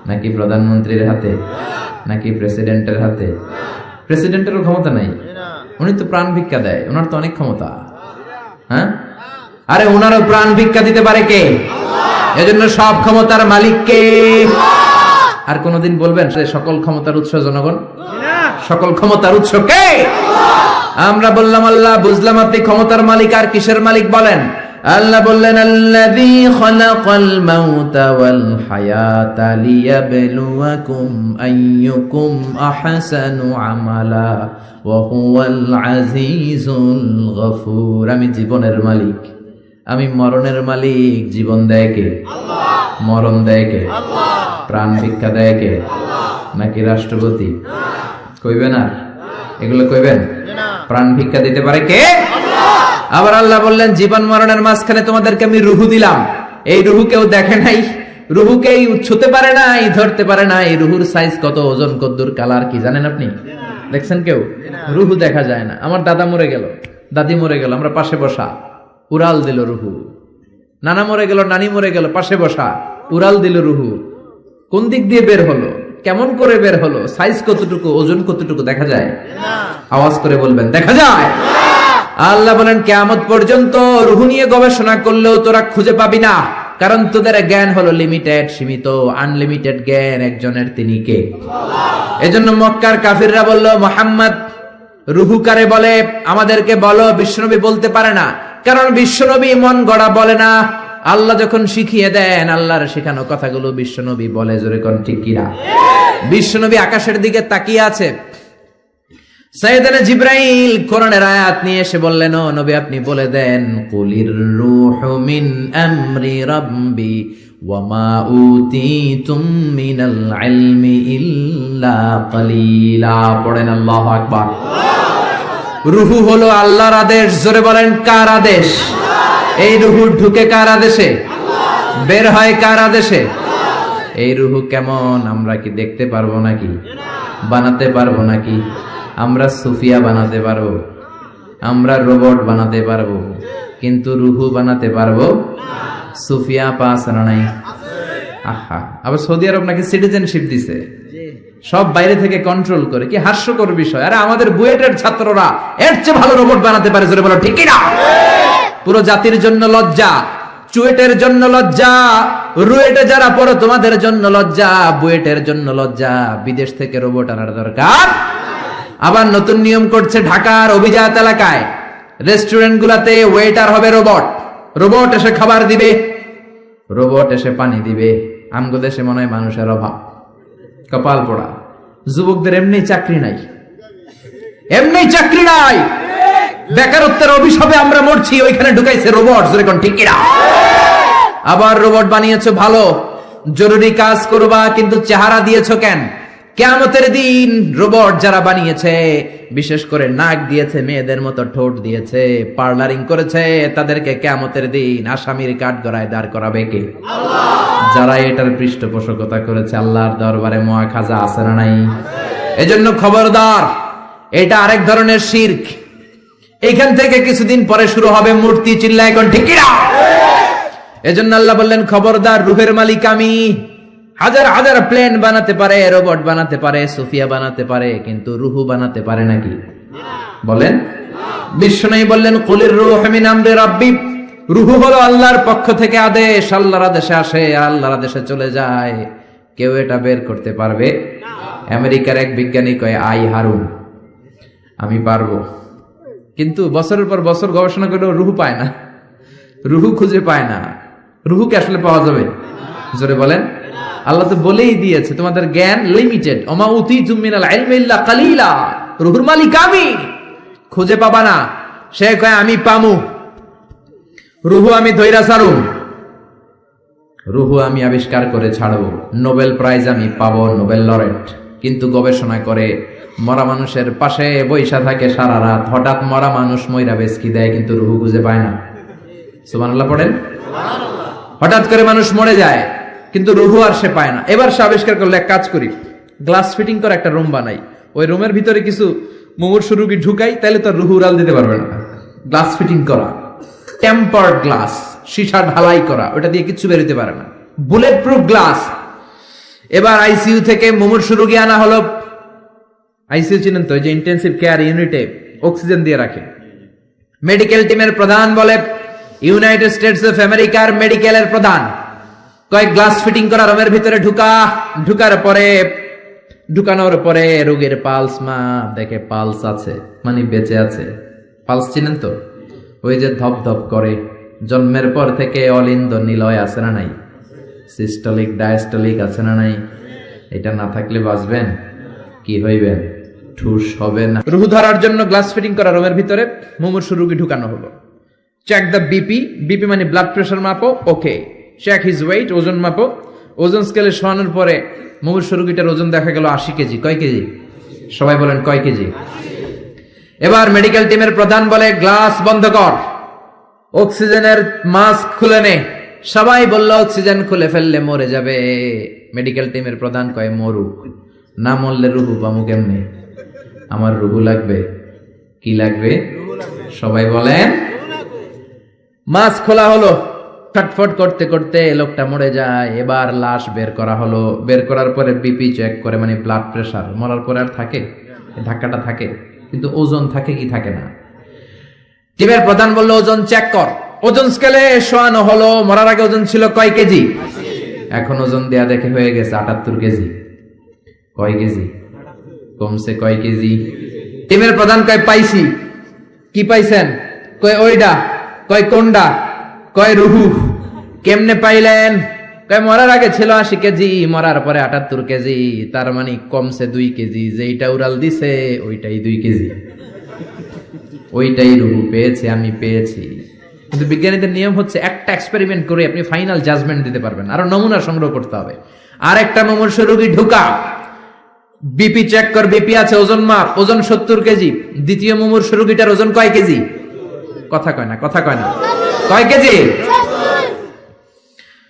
নাকি প্রধানমন্ত্রীর হাতে? নাকি প্রেসিডেন্টের হাতে? প্রেসিডেন্টেরও ক্ষমতা নাই, উনি তো প্রাণ ভিক্ষা দেয়, ওনার তো অনেক ক্ষমতা। হ্যাঁ, আরে ওনারও প্রাণ ভিক্ষা দিতে পারে কে? আল্লাহ। এজন্য সব ক্ষমতার মালিক কে? আল্লাহ। আর কোনদিন বলবেন সকল ক্ষমতার উৎস জনগণ? সকল ক্ষমতার উৎস কে? আল্লাহ। আমরা বললাম আল্লাহ, বুঝলাম আপনি ক্ষমতার মালিক, আর কিসের মালিক বলেন? আল্লাহ বললেন আল্লাযী খালাকাল মাউতা ওয়াল হায়াতা লিয়াবলুয়াকুম আইয়ুকুম আহসানু আমালা ওয়া হুয়াল আজিজুল গফুর। আমি জীবনের মালিক, আমি মরণের মালিক। জীবন দেয় কে? আল্লাহ। মরণ দেয় কে? আল্লাহ। প্রাণ ভিক্ষা দেয় কে? আল্লাহ। নাকি রাষ্ট্রপতি? কইবেন আর এগুলো কইবেন? প্রাণ ভিক্ষা দিতে পারে কে? আল্লাহ। আবার আল্লাহ বললেন জীবন মরণের মাঝখানে তোমাদেরকে আমি রুহু দিলাম, এই রুহু কেউ দেখে নাই, রুহুকেই ছুতে পারে নাই, ধরতে পারে নাই। রুহুর সাইজ কত, ওজন কদ্দুর, কালার কি জানেন আপনি? দেখছেন কেউ? রুহু দেখা যায় না। আমার দাদা মরে গেল, দাদি মরে গেল, আমরা পাশে বসা, উড়াল দিল রুহু। নানা মরে গেল, নানি মরে গেল, পাশে বসা, উড়াল দিল রুহু। কোন দিক দিয়ে বের হলো, কেমন করে বের হলো, সাইজ কতটুকু, ওজন কতটুকু দেখা যায়? আওয়াজ করে বলবেন দেখা যায়। আল্লাহ বলেন কিয়ামত পর্যন্ত রুহু নিয়ে গবেষণা করলেও তোরা খুঁজে পাবি না, কারণ তোদের জ্ঞান হলো লিমিটেড, সীমিত। আনলিমিটেড জ্ঞান একজনের, তিনি কে? আল্লাহ। এজন্য মক্কার কাফিররা বলল মুহাম্মদ রুহু কারে বলে আমাদেরকে বলো। বিশ্বনবী বলতে পারে না, কারণ বিশ্বনবী মন গড়া বলে না। আল্লাহ যখন শিখিয়ে দেন, আল্লাহর শেখানো কথাগুলো বিশ্বনবী বলে। জোরে কোন ঠিক কিনা? বিশ্বনবী আকাশের দিকে তাকিয়ে আছে। সাইয়েদনা জিবরাইল কোরআনের আয়াত নিয়ে এসে বললেন, ও নবী আপনি বলে দেন, কুলির রূহু মিন আমরি রাব্বি ওয়া মা উতিতুম মিনাল ইলমি ইল্লা কালিলা। পড়েন আল্লাহু আকবার। রূহু হলো আল্লাহর আদেশ। জোরে বলেন কার আদেশ? এই রূহু ঢুকে কার আদেশে? বের হয় কার আদেশে? এই রূহু কেমন আমরা কি দেখতে পারবো নাকি? বানাতে পারবো নাকি? আমরা সুফিয়া বানাতে পারবো, আমরা রোবট বানাতে পারবো, কিন্তু রুহু বানাতে পারবো? সুফিয়া পাস না নাই? আহা, আবার সৌদি আরব নাকি সিটিজেনশিপ দিছে, সব বাইরে থেকে কন্ট্রোল করে। কি হাস্যকর বিষয়! আরে আমাদের বুয়েটের ছাত্ররা এর চেয়ে ভালো রোবট বানাতে পারে। জোরে বলো ঠিক কি না? পুরো জাতির জন্য লজ্জা, চুয়েটের জন্য লজ্জা, রুয়েটে যারা পড়ো তোমাদের জন্য লজ্জা, বুয়েটের জন্য লজ্জা। বিদেশ থেকে রোবট আনার দরকার। আবার নতুন নিয়ম করছে ঢাকার অভিজাত এলাকায় রেস্টুরেন্ট গুলাতে ওয়েটার হবে রোবট। রোবট এসে খাবার দিবে, রোবট এসে পানি দিবে। আমগো দেশে মনে হয় মানুষের অভাব, কপাল পোড়া। যুবকদের এমনি চাকরি নাই, এমনি চাকরি নাই, বেকারত্বের অভিশাপে আমরা মরছি। ওইখানে ঢুকাইছে রোবট। যেরকম ঠিক কিনা? আবার রোবট বানিয়েছো ভালো, জরুরি কাজ করবা, কিন্তু চেহারা দিয়েছো কেন? কিয়ামতের দিন রোবট যারা বানিয়েছে, বিশেষ করে নাক দিয়েছে, মেয়েদের মতো ঠোঁট দিয়েছে, পার্লারিং করেছে, তাদেরকে কিয়ামতের দিন আসামির কাঠগড়ায় দাঁড় করাবে কে? আল্লাহ। যারা এটার পৃষ্ঠপোষকতা করেছে, আল্লাহর দরবারে মুআখাজা আছে না নাই? এজন্য খবরদার, এটা আরেক ধরনের শিরক। এখান থেকে কিছুদিন পরে শুরু হবে মূর্তি। চিল্লায় এখন ঠিক কিনা? এজন্য আল্লাহ বললেন, খবরদার, রূহের মালিক আমি। হাজার হাজার প্লেন বানাতে পারে, রোবট বানাতে পারে, সুফিয়া বানাতে পারে, কিন্তু রুহু বানাতে পারে নাকি? বলেন। বিশ্বনবী বললেন, কুলির রূহু মিন আমরি রাব্বি। রুহু হলো আল্লাহর পক্ষ থেকে আদেশ। আল্লাহর আদেশে আসে, আল্লাহর আদেশে চলে যায়। কেউ এটা বের করতে পারবে না। আমেরিকার এক বিজ্ঞানী কয়, আই হারুন, আমি পারবো। কিন্তু বছরের পর বছর গবেষণা করেও রুহু পায় না, রুহু খুঁজে পায় না। রুহুকে আসলে পাওয়া যাবে? জোরে বলেন। আল্লাহ তো বলেই দিয়েছে, তোমাদের জ্ঞান লিমিটেড। ওমা উতিতুম মিনাল ইলমি ইল্লা কালিলা। রুহুর মালিক আমি, খুঁজে পাবা না। সে কয় আমি পামু, রুহু আমি ধইরা ছাড়ু, রুহু আমি আবিষ্কার করে ছাড়বো, নোবেল প্রাইজ আমি পাবো, নোবেল লরেট। কিন্তু গবেষণা করে মরা মানুষের পাশে বৈশা থাকে সারা রাত, হঠাৎ মরা মানুষ মইরা বেচকি দেয়, কিন্তু রুহু খুঁজে পায় না। সুবহানাল্লাহ পড়েন। হঠাৎ করে মানুষ মরে যায়, কিন্তু রুহু আর সে পায় না। এবার সে আবিষ্কার করলে, এক কাজ করি, গ্লাস ফিটিং করে একটা রুম বানাই, ওই রুমের ভিতরে কিছু মুমূর্ষু রোগী ঢুকাই, তাহলে তো রুহু উড়াল দিতে পারবে না। গ্লাস ফিটিং করা, টেম্পার্ড গ্লাস, সীসা ঢালাই করা, ওটা দিয়ে কিছু বেরোতে পারে না, বুলেট প্রুফ গ্লাস। এবার আইসিইউ থেকে মুমূর্ষু রোগী আনা হলো। আইসিইউ চিনেন তো, যে ইন্টেন্সিভ কেয়ার ইউনিটে অক্সিজেন দিয়ে রাখে। মেডিকেল টিমের প্রধান বলে, ইউনাইটেড স্টেটস অফ আমেরিকার মেডিকেলের প্রধান কয়েক গ্লাস ফিটিং করা রুমের ভিতরে ঢুকানোর পরে রোগীর পালস মাপ দেখে, পালস আছে মানে বেঁচে আছে। পালস চিনেন তো, ওই যে ধপ ধপ করে, জন্মের পর থেকে অলিন্দ নিলয় আছে না নাই? সিস্টোলিক ডায়াস্টোলিক আছে না নাই? এটা না থাকলে বাঁচবেন? কি হইবেন? ঠুস হবে না। রুহু ধরার জন্য গ্লাস ফিটিং করা রুমের ভিতরে মুমূর্ষু রোগী ঢুকানো হলো। চেক দ্য বিপি, বিপি মানে ব্লাড প্রেশার মাপো, ওকে। চেক হিজ ওয়েট, ওজন মাপো। ওজন স্কেলে শোয়ানোর পরে মুমূর্ষু রোগীটার ওজন দেখা গেল 80 কেজি। কয় কেজি? সবাই বলেন কয় কেজি? এবার মেডিকেল টিমের প্রধান বলে, গ্লাস বন্ধ কর, অক্সিজেনের মাস্ক খুলে নে। সবাই বলল অক্সিজেন খুলে ফেললে মরে যাবে। মেডিকেল টিমের প্রধান কয়, মরুক, না মরলে রুহু পামু কেমনে? আমার রুহু লাগবে। কি লাগবে? সবাই বলেন। মাস্ক খোলা হলো, ছটফট করতে করতে লোকটা মরে যায়। এবার লাশ বের করা হলো। বের করার পরে বিপি চেক করে, মানে ব্লাড প্রেশার। মরার পরে আর থাকে? ধাক্কাটা থাকে, কিন্তু ওজন থাকে কি থাকে না? টিমের প্রধান বলল, ওজন চেক কর। ওজন স্কেলে শোয়ানো হলো। মরার আগে ওজন ছিল কয় কেজি? এখন ওজন দেয়া দেখে হয়ে গেছে 78 কেজি। কয় কেজি? কমছে কয় কেজি? টিমের প্রধান কয় পাইছি। কি পাইছেন? কয় ওইডা। কয় কোনডা? কয় রুহু। কেমনে পাইলেন? কয় মরার আগে ছিল 80 কেজি, মরার পরে 78 কেজি, তার মানে কমছে 2 কেজি। যেইটা উড়াল দিছে ওইটাই 2 কেজি, ওইটাই রুহু পেয়েছে, আমি পেয়েছি। কিন্তু বিজ্ঞানীদের নিয়ম হচ্ছে একটা এক্সপেরিমেন্ট করে আপনি ফাইনাল জাজমেন্ট দিতে পারবেন, আরো নমুনা সংগ্রহ করতে হবে। আর একটা মুমূর্ষ রোগী ঢুকা, বিপি চেক কর, বিপি আছে, ওজন মাপ, ওজন 70 কেজি। দ্বিতীয় মুমূর্ষ রোগীটার ওজন কয় কেজি? কথা কয় না, কথা কয় না, কয় কেজি?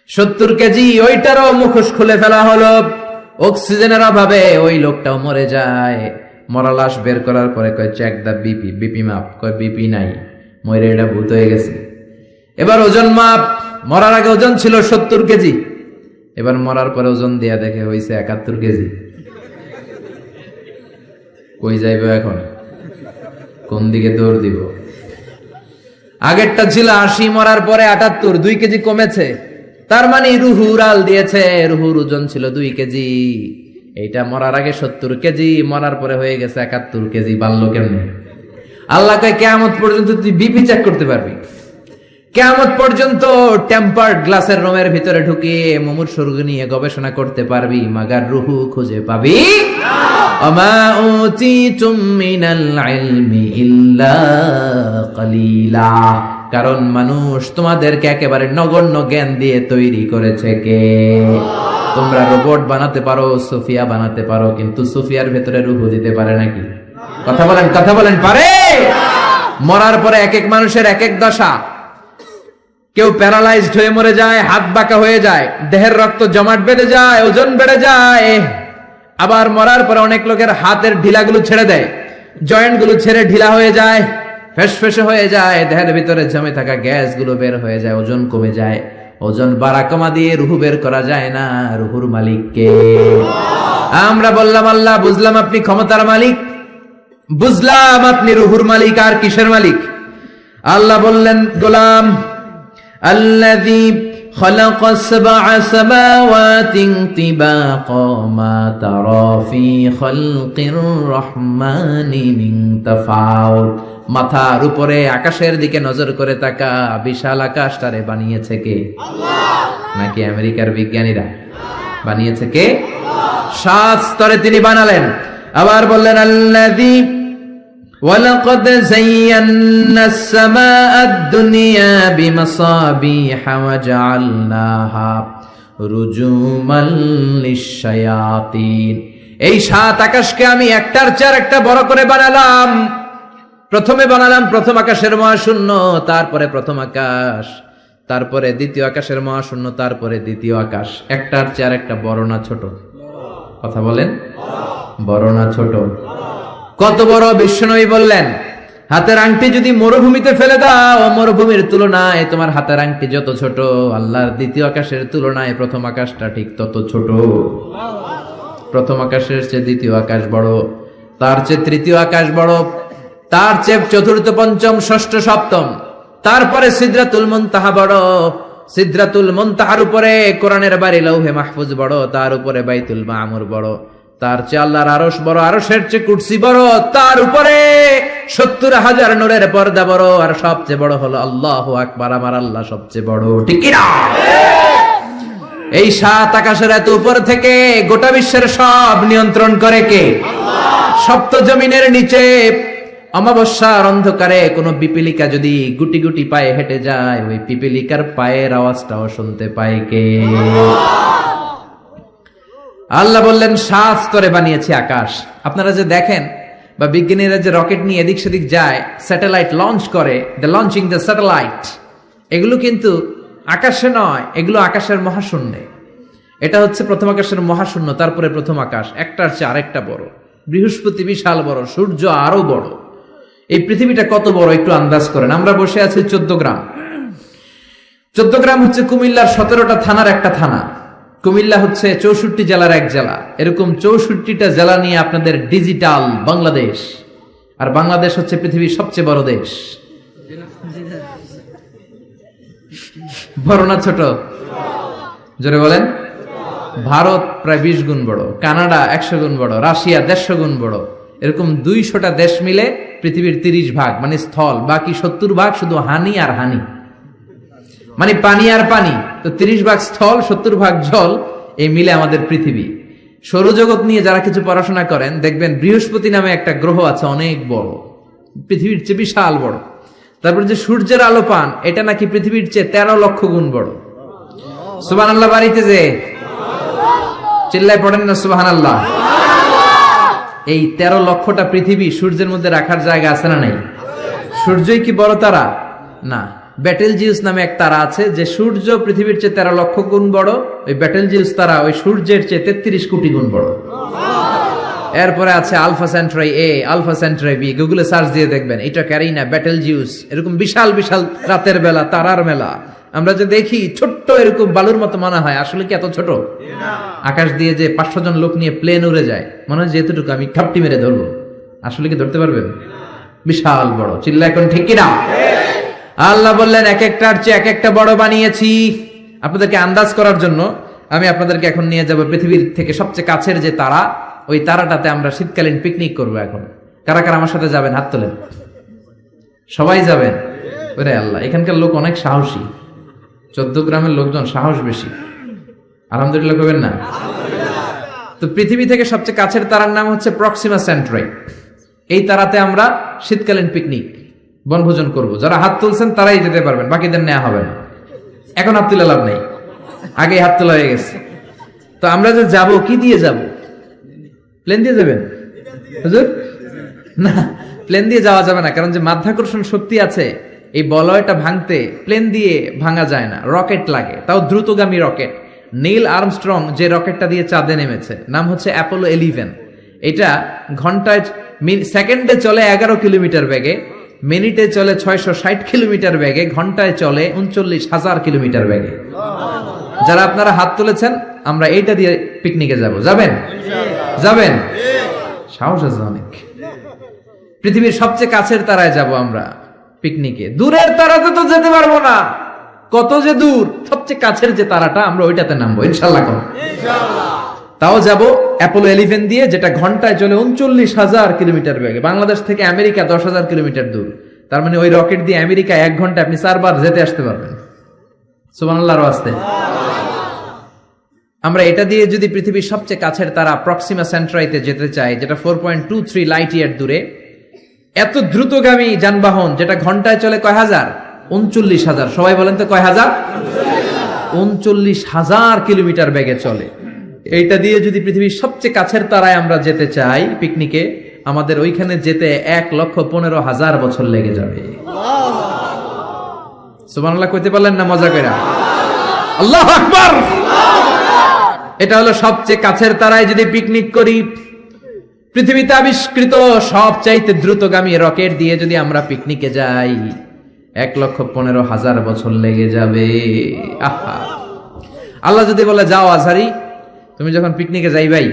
70 কেজি। ওইটারও মুখোশ খুলে ফেলা হলো। অক্সিজেনের অভাবে ওই লোকটাও মরে যায়। মরা লাশ বের করার পরে কয় চেক দা বিপি, বিপি মাপ, কয় বিপি নাই, মরে এটা ভূত হয়ে গেছে। এবার ওজন মাপ, মরার আগে ওজন ছিল 70 কেজি, এবার মরার পরে ওজন দিয়া দেখে হইছে 71 কেজি। কই যাইব এখন? কোন দিকে দৌড় দিব? আগেরটা ছিল 80, মরার পরে 78, 2 কেজি কমেছে। তার মানে রুহু উড়াল দিয়েছে, রুহুর ওজন ছিল 2 কেজি। এইটা মরার আগে 70 কেজি, মরার পরে হয়ে গেছে 71 কেজি। বাড়লো কেমনে? আল্লাহ কয় কিয়ামত পর্যন্ত তুই বিপি চেক করতে পারবি। কিয়ামত পর্যন্ত টেম্পার্ড গ্লাসের রুমের ভিতরে ঢুকিয়ে মুমূর্ষ রোগী নিয়ে গবেষণা করতে পারবি, মাগার রুহু খুঁজে পাবি না। আমা উতিতুম মিনাল ইলমি ইল্লা কালিলা। কারণ মানুষ তোমাদেরকে একেবারে নগণ্য জ্ঞান দিয়ে তৈরি করেছে কে? তোমরা রোবট বানাতে পারো, সোফিয়া বানাতে পারো, কিন্তু সোফিয়ার ভেতরে রুহু দিতে পারে নাকি? কথা বলেন, কথা বলেন, পারে? মরার পরে এক এক মানুষের এক এক দশা। কেউ প্যারালাইজড হয়ে মরে যায়, হাত বাঁকা হয়ে যায়, দেহের রক্ত জমাট বেঁধে যায়, ওজন বেড়ে যায়। আবার মরার পরে অনেক লোকের হাতের ঢিলাগুলো ছেড়ে দেয়, জয়েন্ট গুলো ছেড়ে ঢিলা হয়ে যায়, ফেসফেসে হয়ে যায়, দেহের ভিতরে জমে থাকা গ্যাস গুলো বের হয়ে যায়, ওজন কমে যায়। ওজন বাড়া কমা দিয়ে রুহু বের করা যায় না। রুহুর মালিক কে? আমরা বললাম আল্লাহ, বুঝলাম আপনি ক্ষমতার মালিক, বুঝলাম আপনি রুহুর মালিক। আর কিসের মালিক? আল্লাহ বললেন, গোলাম আল্লাযী খালাকা সাবআ সামাওয়াতিন তিবাকা মা তারা ফি খালকির রহমানি মিন তাফাউত। মাথার উপরে আকাশের দিকে নজর করে তাকা, বিশাল আকাশটারে বানিয়েছে কে? আল্লাহ। নাকি আমেরিকার বিজ্ঞানীরা? বানিয়েছে কে? 7 স্তরে তিনি বানালেন। আবার বললেন আল্লাযী ওয়ালাকাদ যায়্যানাস সামাআদ দুনিয়া বিমাসাবিহা ওয়া জাআলনাহা রুজুমান লিশ-শায়াতিন। এই 7 আকাশকে আমি একটার চেয়ে আরেকটা বড় করে বানালাম। প্রথমে বানালাম প্রথম আকাশের মহাশূন্য, তারপরে প্রথম আকাশ, তারপরে দ্বিতীয় আকাশের মহাশূন্য, তারপরে দ্বিতীয় আকাশ। একটার চেয়ে আরেকটা বড় না ছোট? কথা বলেন, বড় না ছোট? কত বড়? বিশ্বনবী বললেন, হাতের আংটি যদি মরুভূমিতে ফেলে দাও, মরুভূমির তুলনায় তোমার হাতের আংটি যত ছোট, আল্লাহর দ্বিতীয় আকাশের তুলনায় প্রথম আকাশটা ঠিক তত ছোট। প্রথম আকাশের চেয়ে দ্বিতীয় আকাশ বড়, তার চেয়ে তৃতীয় আকাশ বড়, তার চেয়ে চতুর্থ, পঞ্চম, ষষ্ঠ, সপ্তম, তারপরে সিদরাতুল মুনতাহা বড়। সিদরাতুল মুনতাহার উপরে কোরআনের বাড়ি লৌহে মাহফুজ বড়, তার উপরে বাইতুল মামুর বড়, তার চেয়ে আল্লাহর আরশ বড়, আরশের চেয়ে কুরসি বড়, তার উপরে 70,000 নূরের পর্দা বড়, আর সবচেয়ে বড় হলো আল্লাহু আকবার, আমার আল্লাহ সবচেয়ে বড়। ঠিক কি না? এই 7 আকাশের এত উপর থেকে গোটা বিশ্বের সব নিয়ন্ত্রণ করে কে? আল্লাহ। সপ্ত জমিনের নিচে অমাবস্যার অন্ধকারে কোন পিপিলিকা যদি গুটি গুটি পায়ে হেঁটে যায়, ওই পিপিলিকার পায়ের আওয়াজটাও শুনতে পায় কে? আল্লাহ বললেন 7 স্তরে বানিয়েছি আকাশ। আপনারা যে দেখেন বা বিজ্ঞানীরা যে রকেট নিয়ে এদিক সেদিক যায়, স্যাটেলাইট লঞ্চ করে, দ্য লঞ্চিং দ্য স্যাটেলাইট, এগুলো কিন্তু আকাশে নয়, এগুলো আকাশের মহাশূন্যে। এটা হচ্ছে প্রথম আকাশের মহাশূন্য, তারপরে প্রথম আকাশ, একটার চেয়ে আরেকটা বড়। বৃহস্পতি বিশাল বড়, সূর্য আরো বড়। এই পৃথিবীটা কত বড় একটু আন্দাজ করেন। আমরা বসে আছি 14 গ্রাম। 14 গ্রাম হচ্ছে কুমিল্লার 17টা থানার একটা থানা। কুমিল্লা হচ্ছে 64 জেলার এক জেলা। এরকম 64টা জেলা নিয়ে আপনাদের ডিজিটাল বাংলাদেশ। আর বাংলাদেশ হচ্ছে পৃথিবীর সবচেয়ে বড় দেশ। বড় না ছোট? জোরে বলেন। ভারত প্রায় 20 গুণ বড়, কানাডা 100 গুণ বড়, রাশিয়া 150 গুণ বড়, এরকম 200টা দেশ মিলে পৃথিবীর 30 ভাগ মানে স্থল, বাকি 70 ভাগ শুধু হানি আর হানি, মানে পানি আর পানি। তো 30 ভাগ স্থল, 70 ভাগ জল, এই মিলে আমাদের পৃথিবী। সৌরজগৎ নিয়ে যারা কিছু পড়াশোনা করেন দেখবেন বৃহস্পতি নামে একটা গ্রহ আছে, অনেক বড়, পৃথিবীর চেয়ে বিশাল বড়। তারপর যে সূর্যের আলো পান, এটা নাকি পৃথিবীর চেয়ে 13 লক্ষ গুণ বড়। সুবহানাল্লাহ বাড়িতে যে চিল্লায় পড়েন না সুবহানাল্লাহ। এই 13 লক্ষটা পৃথিবী সূর্যের মধ্যে রাখার জায়গা আছে না নাই? সূর্যই কি বড় তারা? না, ব্যাটেলজিউস নামে এক তারা আছে, যে সূর্য পৃথিবীর চেয়ে 13 লক্ষ গুণ বড়। ওই ব্যাটেলজিউস তারা ওই সূর্যের চেয়ে 33 কোটি গুণ বড়। এরপরে আছে আলফা সেন্ট্রাই এ, আলফা সেন্ট্রাই বি, গুগলে সার্চ দিয়ে দেখবেন, এটা ক্যারিনা, ব্যাটেলজিউস, এরকম বিশাল বিশাল রাতের বেলা তারার মেলা। আমরা যে দেখি ছোট্ট এরকম বালুর মতো মনে হয়, আসলে কি এত ছোট? আকাশ দিয়ে যে 500 জন লোক নিয়ে প্লেন উড়ে যায়, মনে হয় যেহেতুটুকু আমি খাপটি মেরে ধরবো, আসলে কি ধরতে পারবেন? বিশাল বড়। চিল্লা এখন ঠিক কিনা? আল্লাহ বললেন এক একটার চেয়ে এক একটা বড় বানিয়েছি। আপনাদেরকে আন্দাজ করার জন্য আমি আপনাদেরকে এখন নিয়ে যাব পৃথিবীর থেকে সবচেয়ে কাছের যে তারা, ওই তারাটাতে আমরা শীতকালীন পিকনিক করবো। এখন কারা কারা আমার সাথে যাবেন? হাত তোলেন। সবাই যাবেন? ওরে আল্লাহ, এখানকার লোক অনেক সাহসী। 14 গ্রামের লোকজন সাহস বেশি। আলহামদুলিল্লাহ করবেন না? তো পৃথিবী থেকে সবচেয়ে কাছের তারার নাম হচ্ছে প্রক্সিমা সেন্ট্রাই। এই তারাতে আমরা শীতকালীন পিকনিক বনভোজন করব। যারা হাত তুলছেন তারাই যেতে পারবেন, বাকিদের নেওয়া হবে না। এখন হাত তুলে লাভ নেই, আগে হাত তোলা হয়ে গেছে। তো আমরা যে যাব, কি দিয়ে যাব? প্লেন দিয়ে যাবেন হুজুর? না, প্লেন দিয়ে যাওয়া যাবে না, কারণ যে মাধ্যাকর্ষণ শক্তি আছে এই বলয়টা ভাঙতে প্লেন দিয়ে ভাঙা যায় না, রকেট লাগে, তাও দ্রুতগামী রকেট। নীল আর্মস্ট্রং যে রকেটটা দিয়ে চাঁদে নেমেছে, নাম হচ্ছে অ্যাপোলো 11। এটা ঘন্টায় সেকেন্ডে চলে 11 কিলোমিটার বেগে, মিনিটে চলে 660 কিলোমিটার বেগে, ঘন্টায় চলে 39,000 কিলোমিটার বেগে। যারা আপনারা হাত তুলেছেন, আমরা এইটা দিয়ে পিকনিকে যাব। যাবেন? যাবেন? সাহস আছে অনেক। পৃথিবীর সবচেয়ে কাছের তারায় যাব আমরা পিকনিকে। দূরের তারাতে তো যেতে পারবো না, কত যে দূর। সবচেয়ে কাছের যে তারাটা, আমরা ওইটাতে নামবো ইনশাআল্লাহ। তাও যাব অ্যাপোলো 11 দিয়ে, যেটা ঘন্টায় চলে 39,000 কিলোমিটার বেগে। বাংলাদেশ থেকে আমেরিকা 10,000 কিলোমিটার দূর। তার মানে ওই রকেট দিয়ে আমেরিকা 1 ঘন্টা আপনি 4 বার যেতে আসতে পারবেন। সুবহানাল্লাহর ওয়াস্তে। আমরা এটা দিয়ে যদি পৃথিবীর সবচেয়ে কাছের তারা প্রক্সিমা সেন্ট্রাইতে যেতে চাই, যেটা 4.23 লাইট ইয়ার দূরে, এত দ্রুতগামী যানবাহন যেটা ঘন্টায় চলে কয় হাজার? 39,000। সবাই বলেন তো কয় হাজার? 39,000 কিলোমিটার বেগে চলে। এইটা দিয়ে যদি পৃথিবীর সবচেয়ে কাছের তারায় আমরা যেতে চাই পিকনিকে, আমাদের ওইখানে যেতে 1,15,000 বছর লেগে যাবে। সুবহানাল্লাহ কইতে পারলেন না মজা কইরা? আল্লাহু আকবার। এটা হলো সবচেয়ে কাছের তারায় যদি পিকনিক করি। পৃথিবীতে আবিষ্কৃত সবচাইতে দ্রুতগামী রকেট দিয়ে যদি আমরা পিকনিকে যাই, 1,15,000 বছর লেগে যাবে। আহা, আল্লাহ যদি বলে যাও আজহারি, তুমি যখন পিকনিকে যাই ভাই,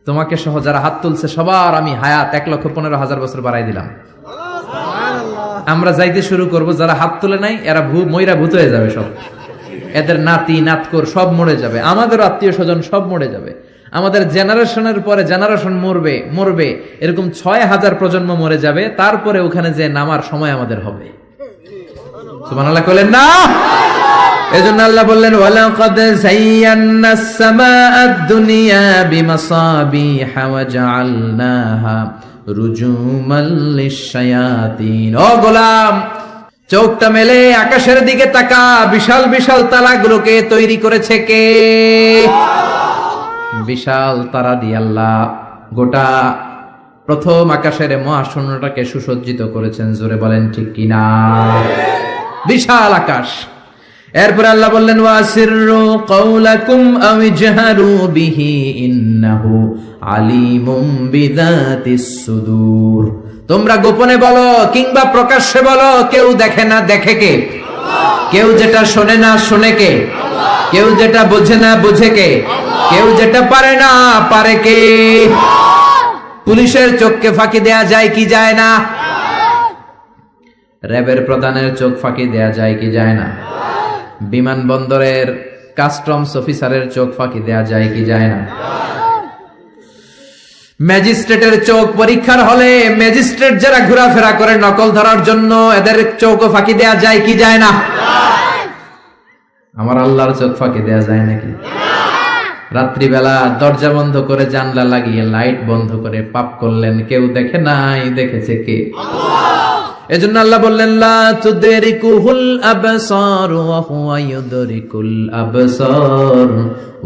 তোমাকে সহ যারা হাত তুলছে সবার আমি হায়াত 1,15,000 বছর বাড়াই দিলাম। আমরা যাইতে শুরু করব, যারা হাত তুলে নাই এরা ময়রা ভূত হয়ে যাবে সব। এদের নাতি নাতকর সব মরে যাবে, আমাদের আত্মীয় স্বজন সব মরে যাবে। আমাদের জেনারেশনের পরে জেনারেশন মরবে, এরকম 6,000 প্রজন্ম মরে যাবে। তারপরে ওখানে যে নামার সময় আমাদের হবে। সুবহানাল্লাহ বলেন না? এজন্য আল্লাহ বললেন, ওয়ালাকাদ যায়্যানাস সামাআদ দুনিয়া বিমাসাবিহা ওয়া জাআলনাহা রুজুমান লিশ-শায়াতিন। ও গোলাম, চোখটা মেলে আকাশের দিকে তাকা, বিশাল বিশাল তারাগুলোকে তৈরি করেছে কে? বিশাল তারা দিয়ে আল্লাহ গোটা প্রথম আকাশের মহাশূন্যটাকে সুসজ্জিত করেছেন। জোরে বলেন ঠিক কিনা? বিশাল আকাশ। এরপর আল্লাহ বললেন, ওয়াসিররু কাওলাকুম আও ইজহারু বিহি ইন্নাহু আলিমুম বিযাতিস সুদূর। তোমরা গোপনে বলো কিংবা প্রকাশ্যে বলো, কেউ দেখে না দেখে কে? কেউ যেটা শোনে না শোনে কে? কেউ যেটা বোঝে না বোঝে কে? কেউ যেটা পারে না পারে কে? পুলিশের চোখকে ফাঁকি দেয়া যায় কি যায় না? র্যাবের প্রধানের চোখ ফাঁকি দেয়া যায় কি যায় না? বিমানবন্দরের কাস্টমস অফিসারের চোখ ফাঁকি দেয়া যায় কি যায় না? ম্যাজিস্ট্রেটের চোখ পরীক্ষার হলে ম্যাজিস্ট্রেট যারা ঘোরাফেরা করে নকল ধরার জন্য, এদের চোখও ফাঁকি দেয়া যায় কি যায় না? আমার আল্লাহর চোখ ফাঁকি দেয়া যায় নাকি? রাত্রিবেলা দরজা বন্ধ করে জানলা লাগিয়ে লাইট বন্ধ করে পাপ করলেন, কেউ দেখে নাই, দেখেছে কে? এজন্য আল্লাহ বললেন লা তুদরিকুহুল আবসার ওয়া হুয়া ইউদরিকুল আবসার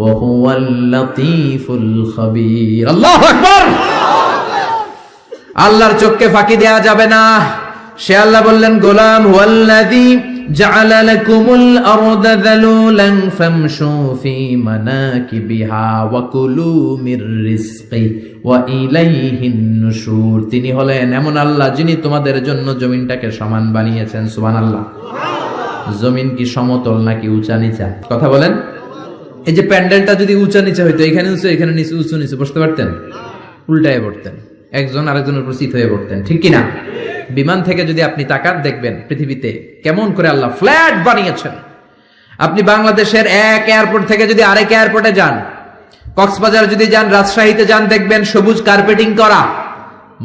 ওয়া হুয়াল লাতীফুল খাবীর। আল্লাহু আকবার। আল্লাহর চোখকে ফাঁকি দেয়া যাবে না। সে আল্লাহ বললেন গোলাম হুয়াল্লাযী জাআলা লাকুমুল আরদা যালুলান ফামশু ফি মানাকিবিহা ওয়া কুলু মির রিজকি ওয়া ইলাইহিন নুশুর। তিনি হলেন এমন আল্লাহ যিনি তোমাদের জন্য জমিনটাকে সমান বানিয়েছেন। সুবহানাল্লাহ। জমিন কি সমতল নাকি উঁচা নিচা? কথা বলেন। এই যে প্যান্ডেলটা যদি উঁচা নিচা হইতো, এখানে উঁচু এখানে নিচু, উঁচু নিচু বসতে পারতেন? উল্টায় পড়তেন, একজন আরেকজনের উপর চিত হয়ে পড়তেন, ঠিক কিনা? বিমান থেকে যদি আপনি তাকান দেখবেন পৃথিবীতে কেমন করে আল্লাহ ফ্ল্যাট বানিয়েছেন। আপনি বাংলাদেশের এক এয়ারপোর্ট থেকে যদি আরেক এয়ারপোর্টে যান, কক্সবাজার যদি যান, রাজশাহীতে যান, দেখবেন সবুজ কার্পেটিং করা।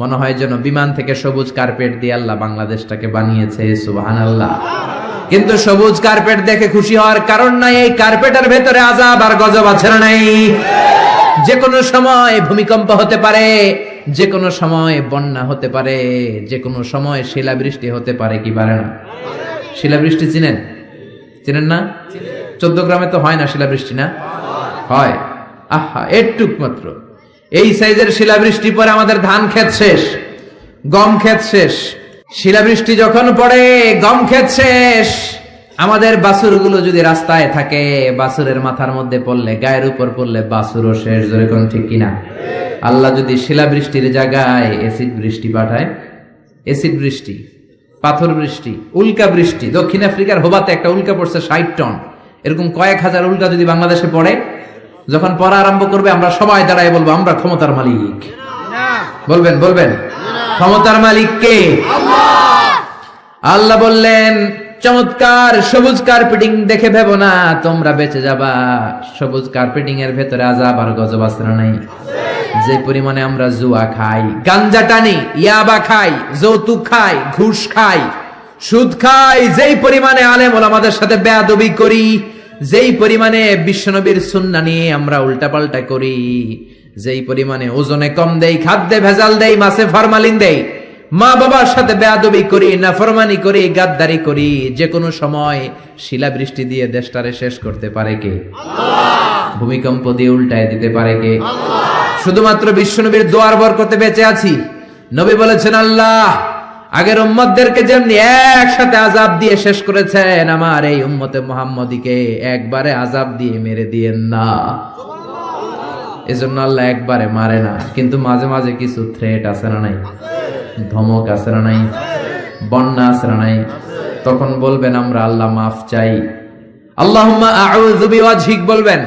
মনে হয় যেন বিমান থেকে সবুজ কার্পেট দিয়ে আল্লাহ বাংলাদেশটাকে বানিয়েছে। সুবহানাল্লাহ। কিন্তু সবুজ কার্পেট দেখে খুশি হওয়ার কারণ নাই, এই কার্পেটের ভেতরে আযাব আর গজব আছে না নাই? যে কোনো সময় ভূমিকম্প হতে পারে, যে কোনো সময় বন্যা হতে পারে, যে কোনো সময় শিলাবৃষ্টি হতে পারে, কি পারে না? শিলাবৃষ্টি চিনেন? চিনেন না? 14 গ্রামে তো হয় না শিলাবৃষ্টি, না হয়? আহা, একটুক মাত্র এই সাইজের শিলাবৃষ্টি পরে আমাদের ধান ক্ষেত শেষ, গম ক্ষেত শেষ। শিলাবৃষ্টি যখন পড়ে গম ক্ষেত শেষ। আমাদের বাছুরগুলো যদি রাস্তায় থাকে, বাছুরের মাথার মধ্যে পড়লে, গায়ের উপর পড়লে বাছুরও শেষ। জোরে কোন ঠিক কিনা? আল্লাহ যদি শিলাবৃষ্টির জায়গায় এসিড বৃষ্টি পাঠায়, এসিড বৃষ্টি, পাথর বৃষ্টি, উল্কা বৃষ্টি, দক্ষিণ আফ্রিকার হোবাতে একটা উল্কা পড়ছে 60 টন, এরকম কয়েক হাজার উল্কা যদি বাংলাদেশে পড়ে, যখন পড়া আরম্ভ করবে আমরা সবাই দাঁড়ায় বলবো আমরা ক্ষমতার মালিক। বলবেন বলবেন ক্ষমতার মালিক কে? আল্লাহ বললেন চমৎকার সবুজ কার্পেটিং দেখে ভেবো না তোমরা বেঁচে যাবা। সবুজ কার্পেটিং এর ভেতরে আযাব আর গজব আছে না নাই? যে পরিমাণে আমরা জুয়া খাই, গাঞ্জা টানি, ইয়াবা খাই, যৌতুক খাই, ঘুষ খাই, সুদ খাই, যেই পরিমাণে আলেম ওলামাদের সাথে বেয়াদবি করি, যেই পরিমাণে বিশ্বনবীর সুন্নাহ নিয়ে আমরা উল্টাপাল্টা করি, যেই পরিমাণে ওজনে কম দেই, খাদ্যে ভেজাল দেই, মাছে ফরমালিন দেই, মা বাবার সাথে বেয়াদবি করি, নাফরমানি করি, গাদ্দারি করি, যে কোনো সময় শিলাবৃষ্টি দিয়ে দেশটারে শেষ করতে পারে কে? আল্লাহ। ভূমিকম্প দিয়ে উল্টায় দিতে পারে কে? আল্লাহ। শুধুমাত্র বিশ্বনবীর দোয়ার বরকতে বেঁচে আছি। নবী বলেছেন আল্লাহ আগের উম্মতদেরকে যেমনি একসাথে আযাব দিয়ে শেষ করেছেন, আমার এই উম্মতে মুহাম্মদীকে একবারে আযাব দিয়ে মেরে দিয়েন না। এজন্য আল্লাহ একবারে মারে না, কিন্তু মাঝে মাঝে কিছু থ্রেট আছে না নাই? ধমক আছে না নাই? বন্যা আছে না নাই? তখন বলবেন আমরা আল্লাহ মাফ চাই, আল্লাহুম্মা আউযু বিওয়াজহিক বলবেন,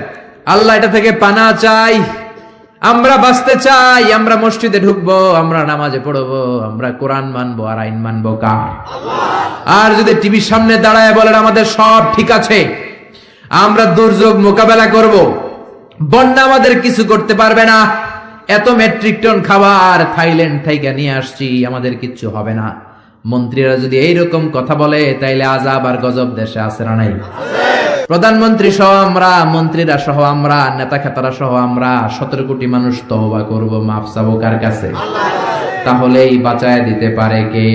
আল্লাহ এটা থেকে পানা চাই, আমরা বাঁচতে চাই, আমরা মসজিদে ঢুকবো, আমরা নামাজে পড়বো, আমরা কোরআন মানবো, আর আইন মানবো কার? আল্লাহ। আর যদি টিভির সামনে দাঁড়ায় বলেন আমাদের সব ঠিক আছে, আমরা দুর্যোগ মোকাবেলা করব, বন্যা আমাদের কিছু করতে পারবে না, এত মেট্রিক টন খাবার থাইল্যান্ড থেকে নিয়ে আসছি, আমাদের কিচ্ছু হবে না, মন্ত্রীরা যদি এইরকম কথা বলে তাইলে আযাব আর গজব দেশে আছে না নাই? প্রধানমন্ত্রী সহ আমরা, মন্ত্রীরা সহ আমরা, নেতা খেতারা সহ আমরা 17 কোটি মানুষ তওবা করব, মাফ চাবো কার কাছে? তাহলেই বাঁচায় দিতে পারে কে?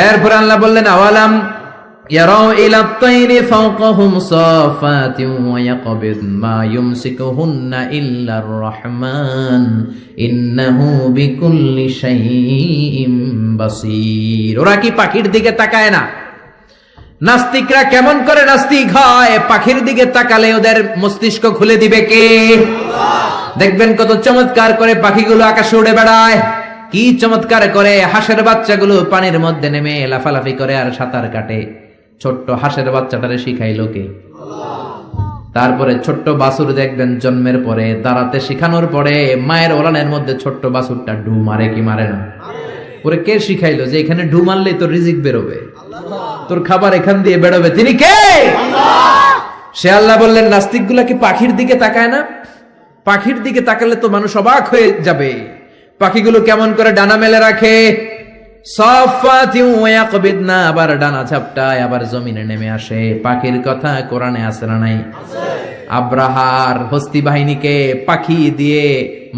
এরপর আল্লাহ বললেন আওয়ালাম ইয়ারাউ ইলা আত-তাইরি ফাওকাহুম সাফাতিন ওয়া ইয়াকবিদ মা ইউমসিকুহুন্না ইল্লার রাহমান ইন্নাহু বিকুল্লি শাইইন বাসীর। ওরা কি পাখির দিকে তাকায় না? নাস্তিকরা কেমন করে নাস্তিক হয়? পাখির দিকে তাকালে ওদের মস্তিষ্ক খুলে দিবে কে? আল্লাহ। দেখবেন কত চমৎকার করে পাখিগুলো আকাশে উড়ে বেড়ায়, কি চমৎকার করে হাঁসের বাচ্চাগুলো পানির মধ্যে নেমে লাফালাফি করে আর সাঁতার কাটে। ছোট্ট হাঁসের বাচ্চাটারে শিখাইলো কে? আল্লাহ। তারপরে ছোট্ট বাছুর দেখবেন জন্মের পরে দাঁড়াতে শিখানোর পরে মায়ের ওলানের মধ্যে ছোট্ট বাছুরটা ডু মারে কি মারে না? ওরে কে শিখাইলো যে এখানে ডু মারলে তোর রিজিক বেরোবে, তোর খাবার এখান দিয়ে বেরোবে? তিনি কে? আল্লাহ। সে আল্লাহ বললেন নাস্তিকগুলা কি পাখির দিকে তাকায় না? পাখির দিকে তাকালে তো মানুষ অবাক হয়ে যাবে। পাখিগুলো কেমন করে ডানা মেলে রাখে, আবার ডানা ঝাপটায়, আবার জমিনে নেমে আসে। পাখির কথা কোরআনে আছে না নাই? আব্রাহার হস্তি বাহিনীকে পাখি দিয়ে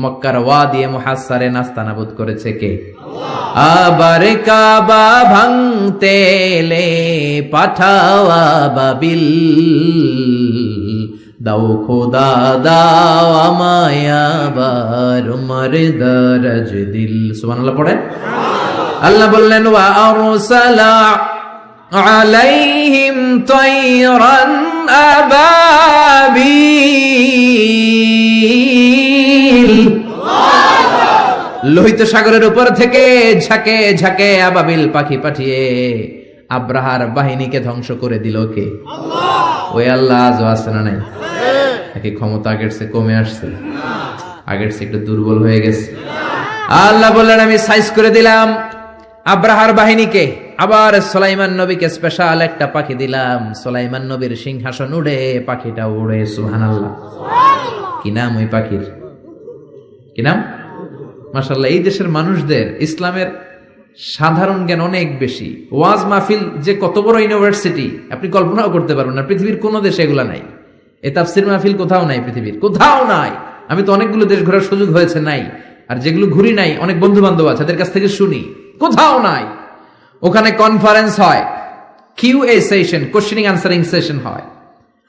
মক্কার ওয়াদি মুহাসসারে নাস্তানাবুদ করেছে কে? আবার কাবা ভাঙতে এলে পাঠাওয়া বাবিল, দাও খোদা দাও আমায় আবার উমর দরজ দিল। সুবহানাল্লাহ পড়েন। আল্লাহ বললেন ওয়া আরসালা আলাইহিম তায়রান আবাবিল, লোহিত সাগরের উপর থেকে ঝাঁকে ঝাঁকে আবাবিল পাখি পাঠিয়ে আব্রাহার বাহিনীকে ধ্বংস করে দিল কে? আল্লাহ। ওই আল্লাহ আজও আছে না নাই? নাকি ক্ষমতা আগের চেয়ে কমে আসছে? আগের চেয়ে একটু দুর্বল হয়ে গেছে? আল্লাহ বললেন আমি সাইজ করে দিলাম আব্রাহার বাহিনীকে। আবার সুলাইমান নবীকে স্পেশাল একটা পাখি দিলাম। সুলাইমান নবীর সিংহাসন উড়ে, পাখিটা উড়ে। সুবহানাল্লাহ। কি নাম ওই পাখির? কি নাম? মাশাআল্লাহ, এই দেশের মানুষদের ইসলামের সাধারণ জ্ঞান অনেক বেশি। ওয়াজ মাহফিল যে কত বড় ইউনিভার্সিটি আপনি কল্পনাও করতে পারবেন না। পৃথিবীর কোন দেশে এগুলা নাই। এই তাফসীর মাহফিল কোথাও নাই, পৃথিবীর কোথাও নাই। আমি তো অনেকগুলো দেশ ঘোরার সুযোগ হয়েছে, নাই। আর যেগুলো ঘুরি নাই, অনেক বন্ধু বান্ধব আছে, তাদের কাছ থেকে শুনি, কোথাও নাই। ওখানে কনফারেন্স হয়, QA session, questioning answering session হয়,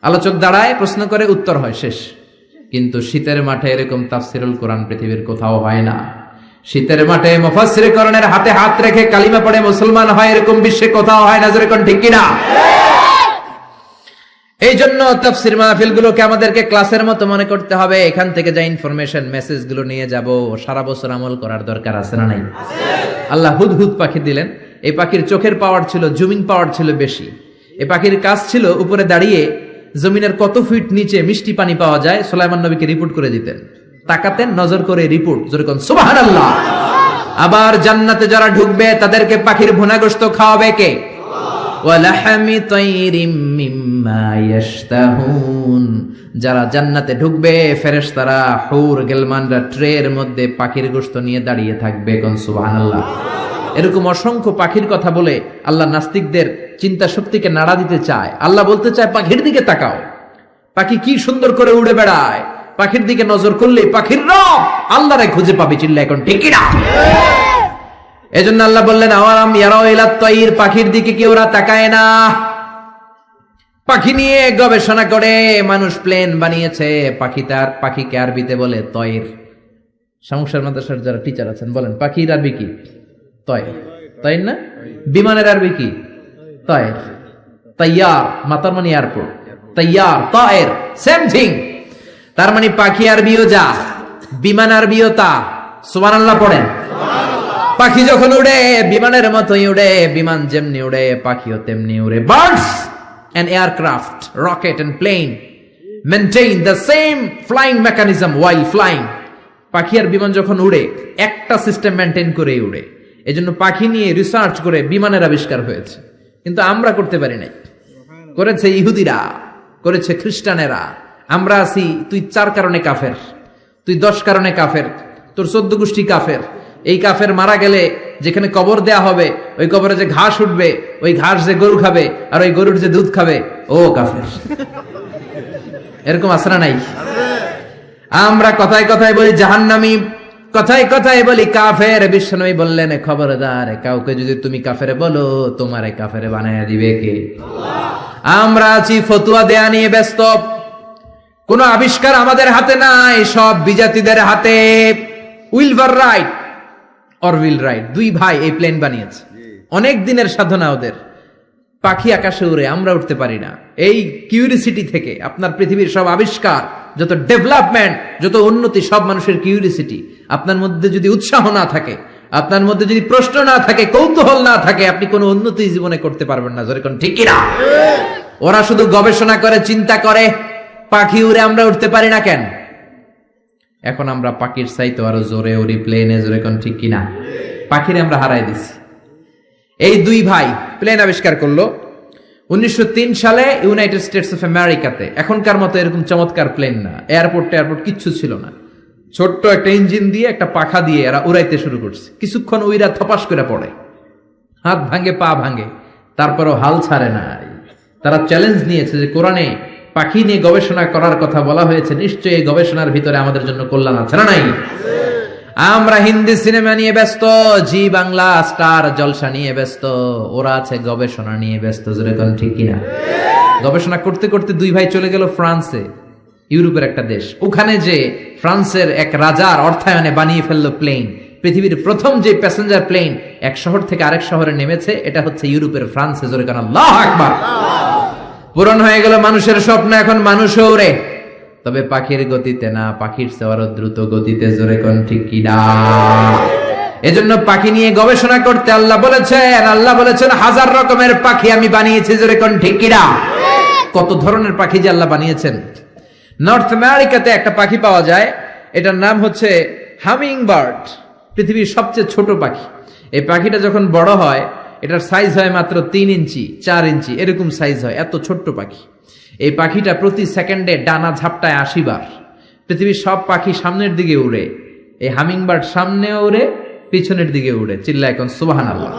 আলোচক দাঁড়ায়, প্রশ্ন করে, উত্তর হয়, শেষ। কিন্তু শীতের মাঠে এরকম তাফসীরুল কোরআন পৃথিবীর কোথাও হয় না। শীতের মাঠে মুফাসসিরে কোরআনের হাতে হাত রেখে কালিমা পড়ে মুসলমান হয়, এরকম বিশ্বে কোথাও হয় না। জোরে কোন ঠিক কিনা? এই জন্য তাফসীর মাহফিলগুলোকে আমাদেরকে ক্লাসের মতো মনে করতে হবে। এখান থেকে যা ইনফরমেশন, মেসেজ গুলো নিয়ে যাব, সারা বছর আমল করার দরকার আছে না নাই? আল্লাহ হুদহুদ পাখি দিলেন। এই পাখির চোখের পাওয়ার ছিল, জুমিং পাওয়ার ছিল বেশি। এই পাখির কাজ ছিল উপরে দাঁড়িয়ে জমিনের কত ফিট নিচে মিষ্টি পানি পাওয়া যায় সুলাইমান নবীকে রিপোর্ট করে দিতেন। তাকাতেন, নজর করে রিপোর্ট। জোরে কোন সুবহানাল্লাহ। আবার জান্নাতে যারা ঢুকবে তাদেরকে পাখির ভুনা গোশত খাওয়াবে কে? ওয়ালাহামি তাইরিম মিম্মা ইয়াশতাহুন। যারা জান্নাতে ঢুকবে ফেরেশতারা, হুর গেলমানরা ট্রের মধ্যে পাখির গোশত নিয়ে দাঁড়িয়ে থাকবে। কোন সুবহানাল্লাহ। এরকম অসংখ্য পাখির কথা বলে আল্লাহ নাস্তিকদের চিন্তা শক্তিকে নাড়া দিতে চায়। আল্লাহ বলতে চায় পাখির দিকে তাকাও, পাখি কি সুন্দর করে উড়ে বেড়ায়। পাখির দিকে নজর করলে পাখির রব আল্লাহরে খুঁজে পাবি। চিল্লা এখন ঠিক কিনা? এজন্য আল্লাহ বললেন আওয়ালাম ইয়ারাউ ইলাত তাইর, পাখির দিকে কি ওরা তাকায় না? পাখি নিয়ে গবেষণা করে মানুষ প্লেন বানিয়েছে। পাখিকে আরবিতে বলে তয়ের। সমস্যার মাদ্রাসার যারা টিচার আছেন বলেন পাখির আরবি কি? তয়ের। তাই না? বিমানের আরবি কি? তয়ের। তাইয়ার, মাতার মানে এয়ারপোর্ট। তাইয়ার, তয়ের, সেম থিং। তার মানে পাখি আরবিও যা, বিমান আরবিও তা। সুবহানাল্লাহ পড়েন। পাখি যখন উড়ে বিমানের মতোই উড়ে, বিমান যেমনি উড়ে পাখিও তেমনি উড়ে। Birds and aircraft, rocket and plane maintain the same flying mechanism while flying. পাখি আর বিমান যখন উড়ে একটা সিস্টেম মেনটেন করে উড়ে। এজন্য পাখি নিয়ে রিসার্চ করে বিমানের আবিষ্কার হয়েছে। কিন্তু আমরা করতে পারি নাই। করেছে ইহুদিরা, করেছে খ্রিস্টানেরা। আমরা আছি তুই 4 কারণে কাফের, তুই 10 কারণে কাফের, তোর 14 গোষ্ঠী কাফের। এই কাফের মারা গেলে যেখানে কবর দেয়া হবে ওই কবরে যে ঘাস উঠবে, ওই ঘাস যে গরু খাবে আর ওই গরুর যে দুধ খাবে ও কাফের। এরকম আছে না নাই? আমরা কথায় কথায় বলি জাহান্নামী, কথায় কথায় বলি কাফের। বিশ্বনবী বললেন খবরদার, কাউকে যদি তুমি কাফের বলো তোমারে কাফের বানায়া দিবে কে? আমরা আছি ফতোয়া দেয়া নিয়ে ব্যস্ত। কোন আবিষ্কার আমাদের হাতে নাই, সব বিজাতিদের হাতে। উইলভার রাইট অরভিল রাইট, 2 ভাই এই প্লেন বানিয়েছে। অনেক দিনের সাধনা ওদের। পাখি আকাশে উড়ে, আমরা উঠতে পারি না। এই কিউরিসিটি থেকে আপনার পৃথিবীর সব আবিষ্কার, যত ডেভেলপমেন্ট, যত উন্নতি, সব মানুষের কিউরিসিটি। আপনার মধ্যে যদি উৎসাহ না থাকে, আপনার মধ্যে যদি প্রশ্ন না থাকে, কৌতূহল না থাকে, আপনি কোনো উন্নতি জীবনে করতে পারবেন না। যেরকম ঠিক কিনা? ওরা শুধু গবেষণা করে, চিন্তা করে। পাখি উড়ে, আমরা উঠতে পারি না কেন? এখন আমরা পাখির চাইতে আরো জোরে উড়ি প্লেনে। যেরকম ঠিক কিনা? পাখিরে আমরা হারাই দিছি। এই 2 ভাই প্লেন আবিষ্কার করলো। 1903 সালে ইউনাইটেড স্টেটস অফ আমেরিকাতে এখনকার মতো এরকম চমৎকার প্লেন না, এয়ারপোর্ট কিচ্ছু ছিল না, ছোট্ট একটা ইঞ্জিন দিয়ে একটা পাখা দিয়ে এরা উড়াইতে শুরু করছে। কিছুক্ষণ উইরা থপাস করে পড়ে, হাত ভাঙে পা ভাঙে, তারপরও হাল ছাড়ে না। তারা চ্যালেঞ্জ নিয়েছে যে কোরআনে পাখি নিয়ে গবেষণা করার কথা বলা হয়েছে, নিশ্চয়ই এই গবেষণার ভিতরে আমাদের জন্য কল্যাণ আছে না নাই? আমরা হিন্দি সিনেমা নিয়ে ব্যস্ত, জি বাংলা স্টার জলসা নিয়ে ব্যস্ত, ওরা আছে গবেষণা নিয়ে ব্যস্ত। যেরকম ঠিক কিনা? গবেষণা করতে করতে দুই ভাই চলে গেল ফ্রান্সে, ইউরোপের একটা দেশ। ওখানে যে ফ্রান্সের এক রাজার অর্থায়নে বানিয়ে ফেললো প্লেন, পৃথিবীর প্রথম যে প্যাসেঞ্জার প্লেন এক শহর থেকে আরেক শহরে নেমেছে, এটা হচ্ছে ইউরোপের ফ্রান্সে। জোরে কান আল্লাহু আকবার। পূরণ হয়ে গেল মানুষের স্বপ্ন, এখন মানুষও ওড়ে, তবে পাখির গতিতে না, পাখির চেয়ে আরো দ্রুত গতিতে। জোরে কোন ঠিক কিনা? এজন্য পাখি নিয়ে গবেষণা করতে আল্লাহ বলেছেন হাজার রকমের পাখি আমি বানিয়েছি। জোরে কোন ঠিক কিনা? কত ধরনের পাখি যে আল্লাহ বানিয়েছেন। নর্থ আমেরিকাতে একটা পাখি পাওয়া যায়, এটার নাম হচ্ছে হামিং বার্ড, পৃথিবীর সবচেয়ে ছোট পাখি। এই পাখিটা যখন বড় হয়, এটার সাইজ হয় মাত্র 3 ইঞ্চি 4 ইঞ্চি এরকম সাইজ হয়, এত ছোট্ট পাখি। এই পাখিটা প্রতি সেকেন্ডে ডানা ঝাপটায় 80 বার। পৃথিবীর সব পাখি সামনের দিকে উড়ে, এই হামিং বার্ড সামনেও উড়ে, পিছনের দিকে উড়ে। চিল্লা এখন সুবহানাল্লাহ।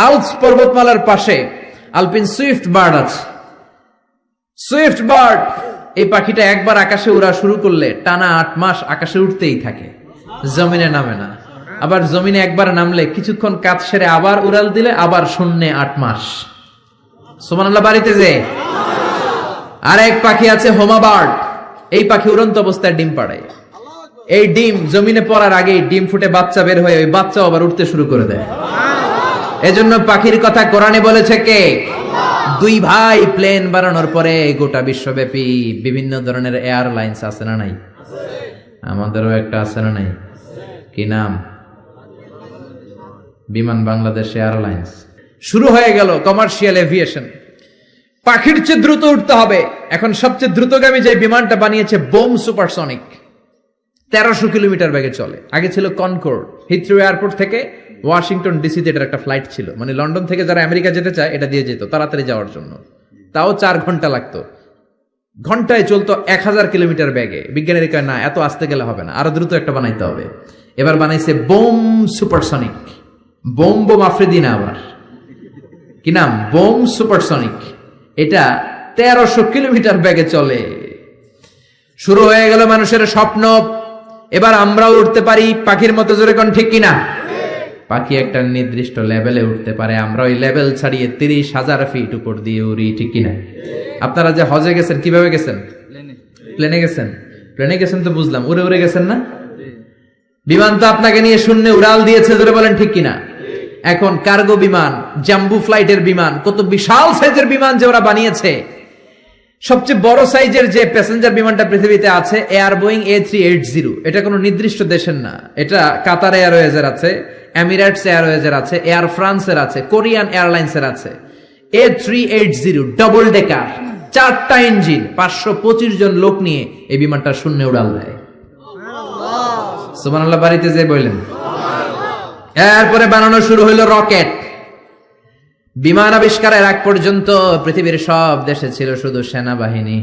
আল্পস পর্বতমালার পাশে আলপিন সুইফট বার্ড আছে। সুইফট বার্ড এই পাখিটা একবার আকাশে উড়া শুরু করলে টানা 8 মাস আকাশে উঠতেই থাকে, জমিনে নামে না। আবার জমিনে একবার নামলে কিছুক্ষণ কাজ সেরে আবার উড়াল দিলে আবার শূন্যে 8 মাস। সুবহানাল্লাহ। বাড়িতে যে আরেক পাখি আছে হোমা বার্ড, এই পাখি উড়ন্ত অবস্থায় ডিম পাড়ায়। এই ডিম জমিনে পড়ার আগেই ডিম ফুটে বাচ্চা বের হয়ে ওই বাচ্চাও আবার উঠতে শুরু করে দেয়। এজন্য পাখির কথা কোরআনে বলেছে কে? দুই ভাই প্লেন বানানোর পরে গোটা বিশ্বব্যাপী বিভিন্ন ধরনের এয়ারলাইন্স আছে না নাই? আমাদেরও একটা আছে না নাই? কি নাম? বিমান বাংলাদেশ এয়ারলাইন্স। শুরু হয়ে গেল কমার্শিয়াল এভিয়েশন। পাখির চেয়ে দ্রুত উঠতে হবে। এখন সবচেয়ে দ্রুতগামী যে বিমানটা বানিয়েছে বোম সুপারসনিক, 1300 কিলোমিটার বেগে চলে। আগে ছিল কনকর্ড, হিথ্রো এয়ারপোর্ট থেকে ওয়াশিংটন ডিসিতে এটার একটা ফ্লাইট ছিল, মানে লন্ডন থেকে যারা আমেরিকা যেতে চায় এটা দিয়ে যেত তাড়াতাড়ি যাওয়ার জন্য। তাও 4 ঘন্টা লাগতো। ঘন্টায় চলতো 1000 কিলোমিটার বেগে। বিজ্ঞানীরা কয় না, এত আস্তে গেলে হবে না, আরো দ্রুত একটা বানাইতে হবে। এবার বানাইছে বোম সুপারসনিক। বোম আফ্রিদি না, আবার কি নাম? Bomb supersonic. এটা 1300 কিলোমিটার বেগে চলে। শুরু হয়ে গেল মানুষের স্বপ্ন, এবার আমরাও উঠতে পারি পাখির মতো। জোরে কোন ঠিক কিনা? পাখি একটা নির্দিষ্ট লেভেলে উঠতে পারে, আমরা ওই লেভেল ছাড়িয়ে 30,000 ফিট উপর দিয়ে উড়ি। ঠিক কিনা? আপনারা যে হজে গেছেন কিভাবে গেছেন? প্লেনে গেছেন। প্লেনে গেছেন তো বুঝলাম, উড়ে উড়ে গেছেন না? বিমান তো আপনাকে নিয়ে শূন্যে উড়াল দিয়েছে। জোরে বলেন ঠিক কিনা? এখন কার্গো বিমান, জাম্বু ফ্লাইটের বিমান, কত বিশাল সাইজের বিমান যে ওরা বানিয়েছে। সবচেয়ে বড় সাইজের যে প্যাসেঞ্জার বিমানটা পৃথিবীতে আছে এয়ার বোয়িং A380। এটা কোনো নির্দিষ্ট দেশের না, এটা কাতার এয়ারওয়েজের আছে, এমিরেটস এয়ারওয়েজের আছে, এয়ার ফ্রান্সের আছে, কোরিয়ান এয়ারলাইন্সের আছে। A380 ডবল ডেকার, 4টা ইঞ্জিন, 525 জন লোক নিয়ে এই বিমানটা শূন্যে উড়াল দেয়। সুবহানাল্লাহ। বাড়িতে যে বললেন। এরপরে বানানো শুরু হলো রকেট। বিমান আবিষ্কারের আগ পর্যন্ত পৃথিবীর সব দেশে ছিল শুধু সেনাবাহিনী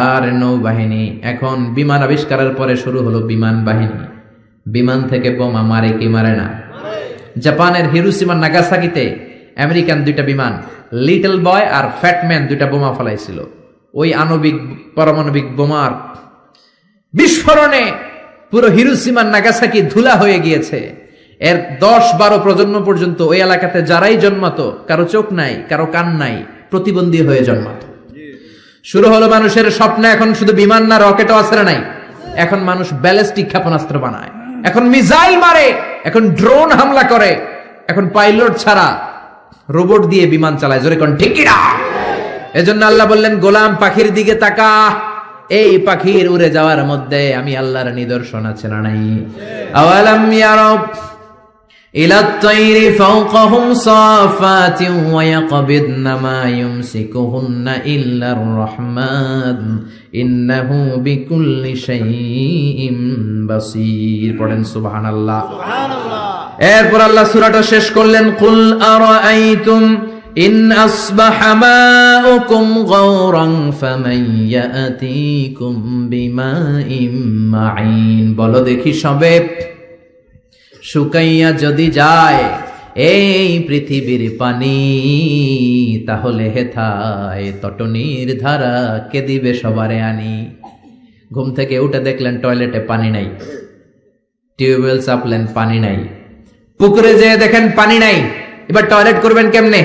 আর নৌবাহিনী। এখন বিমান আবিষ্কারের পরে শুরু হলো বিমান বাহিনী। বিমান থেকে বোমা মারে কি মারে না? জাপানের হিরোশিমা নাগাসাকিতে আমেরিকান 2টা বিমান, লিটল বয় আর ফ্যাটম্যান, 2টা বোমা ফেলাইছিল। ওই আণবিক পারমাণবিক বোমার বিস্ফোরণে পুরো হিরোশিমা নাগাসাকি ধুলা হয়ে গিয়েছে। এর 10-12 প্রজন্ম পর্যন্ত ওই এলাকাতে যারাই জন্মাতো, কারো চোখ নাই, কারো কান নাই, প্রতিবন্ধী হয়ে জন্মাতো। শুরু হলো মানুষের স্বপ্ন। এখন শুধু বিমান না, রকেটও আছে না নাই? এখন মানুষ ব্যালিস্টিক ক্ষেপণাস্ত্র বানায়, এখন মিসাইল মারে, এখন ড্রোন হামলা করে, এখন পাইলট ছাড়া রোবট দিয়ে বিমান চালায়। জোরে কোন ঠিক কিনা? এজন্য আল্লাহ বললেন, গোলাম পাখির দিকে তাকা। এই পাখির উড়ে যাওয়ার মধ্যে আমি আল্লাহর নিদর্শন আছে না নাই? আওয়ালাম ইয়ারাউ ইলা আত-তায়রি ফাওকাহুম সাফাতিন ওয়া ইয়াকবিদনা মা ইউমসিকুহুন্না ইল্লার রাহমান ইন্নাহু বিকুল্লি শাইইন বাসীর। পড়েন সুবহানাল্লাহ। সুবহানাল্লাহ। এরপর আল্লাহ সূরাটা শেষ করলেন, কুল আরাআইতুম ইন আসবাহা মাউকুম গাওরান ফামান ইয়াতিকুম বিমাইম মাইন। বলো দেখি সবে, শুকাইয়া যদি যায় এই পৃথিবীর পানি, তাহলে হেথায় তটনির ধারা কে দিবে সবারে আনি। ঘুম থেকে উঠে দেখলেন টয়লেটে পানি নাই, টিউবওয়েল চাপলেন পানি নাই, পুকুরে যেয়ে দেখেন পানি নাই, এবার টয়লেট করবেন কেমনে?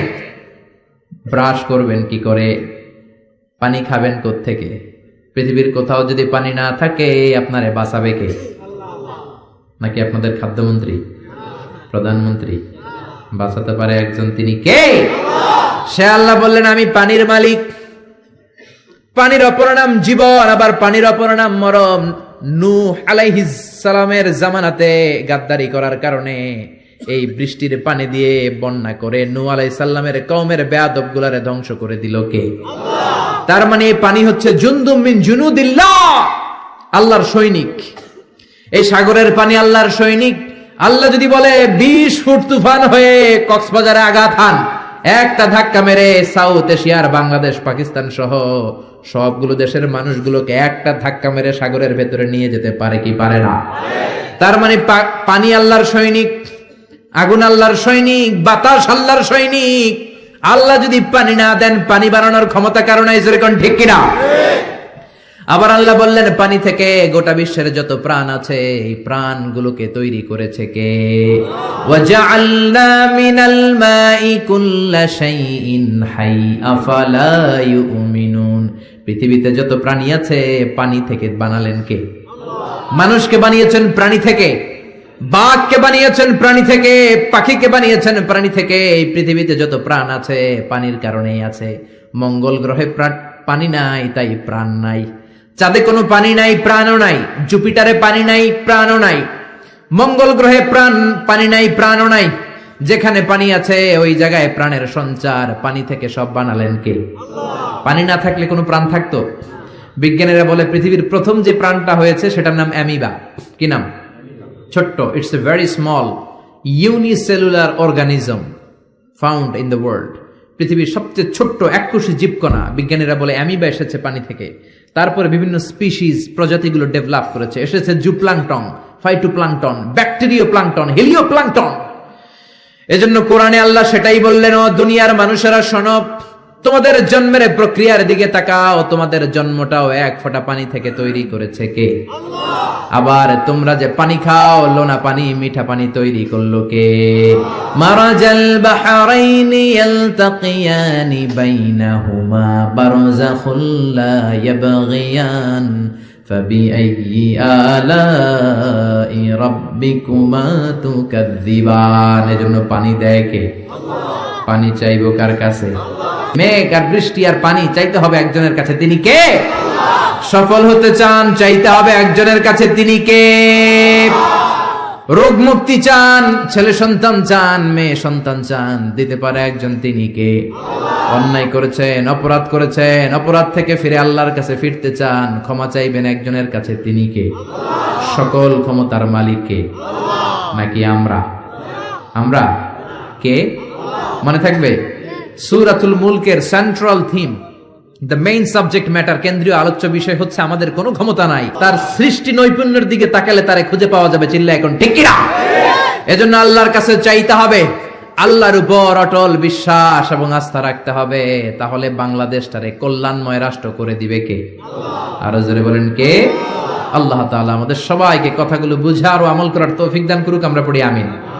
ব্রাশ করবেন কি করে? পানি খাবেন কোত্থেকে? পৃথিবীর কোথাও যদি পানি না থাকে আপনারে বাঁচাবে কে? নাকি আপনাদের খাদ্যমন্ত্রী, প্রধানমন্ত্রী? বাঁচাতে পারে একজন, তিনি কে? সে আল্লাহ বললেন আমি পানির মালিক। পানির অপর নাম জীবন, আবার পানির অপর নাম মরণ। নূহ আলাইহিস সালামের জামানাতে গাদ্দারি করার কারণে এই বৃষ্টির পানি দিয়ে বন্যা করে নূহ আলাইহিস সালামের কওমের বেয়াদব গুলারে ধ্বংস করে দিল কে? তার মানে এই পানি হচ্ছে জুনদুম মিন জুনুদিল্লাহ, আল্লাহর সৈনিক। এই সাগরের পানি আল্লাহর সৈনিক। আল্লাহ যদি বলে 20 ফুট তুফান হয়ে কক্সবাজারে আঘাত হান, একটা ধাক্কা মেরে সাউথ এশিয়ার বাংলাদেশ, পাকিস্তান সহ সবগুলো দেশের মানুষগুলোকে একটা ধাক্কা মেরে সাগরের ভেতরে নিয়ে যেতে পারে কি পারে না? তার মানে পানি আল্লাহর সৈনিক, আগুন আল্লাহর সৈনিক, বাতাস আল্লাহর সৈনিক। আল্লাহ যদি পানি না দেন, পানি বানানোর ক্ষমতা কারণ নাই, যেরকম ঠিক কিনা? আবার আল্লাহ বললেন পানি থেকে গোটা বিশ্বের যত প্রাণ আছে এই প্রাণগুলোকে তৈরি করেছে কে? ওয়াজআলনা মিনাল মাই কুল্লা শাইইন হাই আফালা ইউমিনুন। পৃথিবীতে যত প্রাণী আছে পানি থেকে বানালেন কে? মানুষকে বানিয়েছেন প্রাণী থেকে, বাঘকে বানিয়েছেন প্রাণী থেকে, পাখিকে বানিয়েছেন প্রাণী থেকে। এই পৃথিবীতে যত প্রাণ আছে পানির কারণেই আছে। মঙ্গল গ্রহে পানি নাই, তাই প্রাণ নাই। চাঁদে কোনো পানি নাই, প্রাণও নাই। জুপিটারে পানি নাই, প্রাণও নাই। মঙ্গল গ্রহে পানি নাই, প্রাণও নাই। যেখানে পানি আছে ওই জায়গায় প্রাণের সঞ্চার। পানি থেকে সব বানালেন কে? পানি না থাকলে কোনো প্রাণ থাকতো? বিজ্ঞানীরা বলে পৃথিবীর প্রথম যে প্রাণটা হয়েছে সেটার নাম অ্যামিবা। কি নাম? ছোট্ট, it's a very small unicellular organism found in the world. পৃথিবীর সবচেয়ে ছোট্ট এককোষী জীবকণা। বিজ্ঞানীরা বলে অ্যামিবা এসেছে পানি থেকে। তারপরে বিভিন্ন স্পিসিস, প্রজাতিগুলো ডেভেলপ করেছে। এসেছে zooplankton, phytoplankton, bacterio plankton, Helio plankton. এজন্য কোরআনে আল্লাহ সেটাই বললেন, ও দুনিয়ার মানুষেরা শোনো, তোমাদের জন্মের প্রক্রিয়ার দিকে তাকাও। তোমাদের জন্মটাও এক ফোঁটা পানি থেকে তৈরি করেছে কে? আবার তোমরা যে পানি খাও, লোনা পানি, মিঠা পানি তৈরি করলো কে? মারাজাল বাহরাইনি ইয়ালতাকিয়ানি বাইনাহুমা বারযাখুল লা ইয়াবগিয়ান ফাবিআইয়ি আলাই রাব্বিকুমা তুকাযযিবান। এজন্য পানি দেয় কে? পানি চাইবো কার কাছে? মেঘ আর বৃষ্টি আর পানি চাইতে হবে একজনের কাছে, তিনি কে? সফল হতে চান, চাইতে হবে একজনের কাছে, তিনি কে? রোগ মুক্তি চান, ছেলে সন্তান চান, মেয়ে সন্তান চান, দিতে পারে একজন, তিনি কে? অন্যায় করেছেন, অপরাধ করেছেন, অপরাধ থেকে ফিরে আল্লাহর কাছে ফিরতে চান, ক্ষমা চাইবেন একজনের কাছে, তিনি কে? সকল ক্ষমতার মালিক কে? নাকি আমরা? আমরা কে? মনে থাকবে সূরাতুল মুলকের central theme, the main subject matter, কেন্দ্রীয় আলোচ্য বিষয় হচ্ছে আমাদের কোনো ক্ষমতা নাই। তার সৃষ্টি নৈপুণ্যের দিকে তাকালে তারে খুঁজে পাওয়া যাবে। চিল্লা এখন ঠিক কিনা? এজন্য আল্লাহর কাছে চাইতে হবে, আল্লাহর উপর অটল বিশ্বাস এবং আস্থা রাখতে হবে। তাহলে বাংলাদেশটারে কল্যাণময় রাষ্ট্র করে দিবে কে? আরো জোরে বলেন কে? আল্লাহ তাআলা আমাদের সবাইকে কথাগুলো বুঝার ও আমল করার তৌফিক দান করুক। আমরা পড়ি আমিন।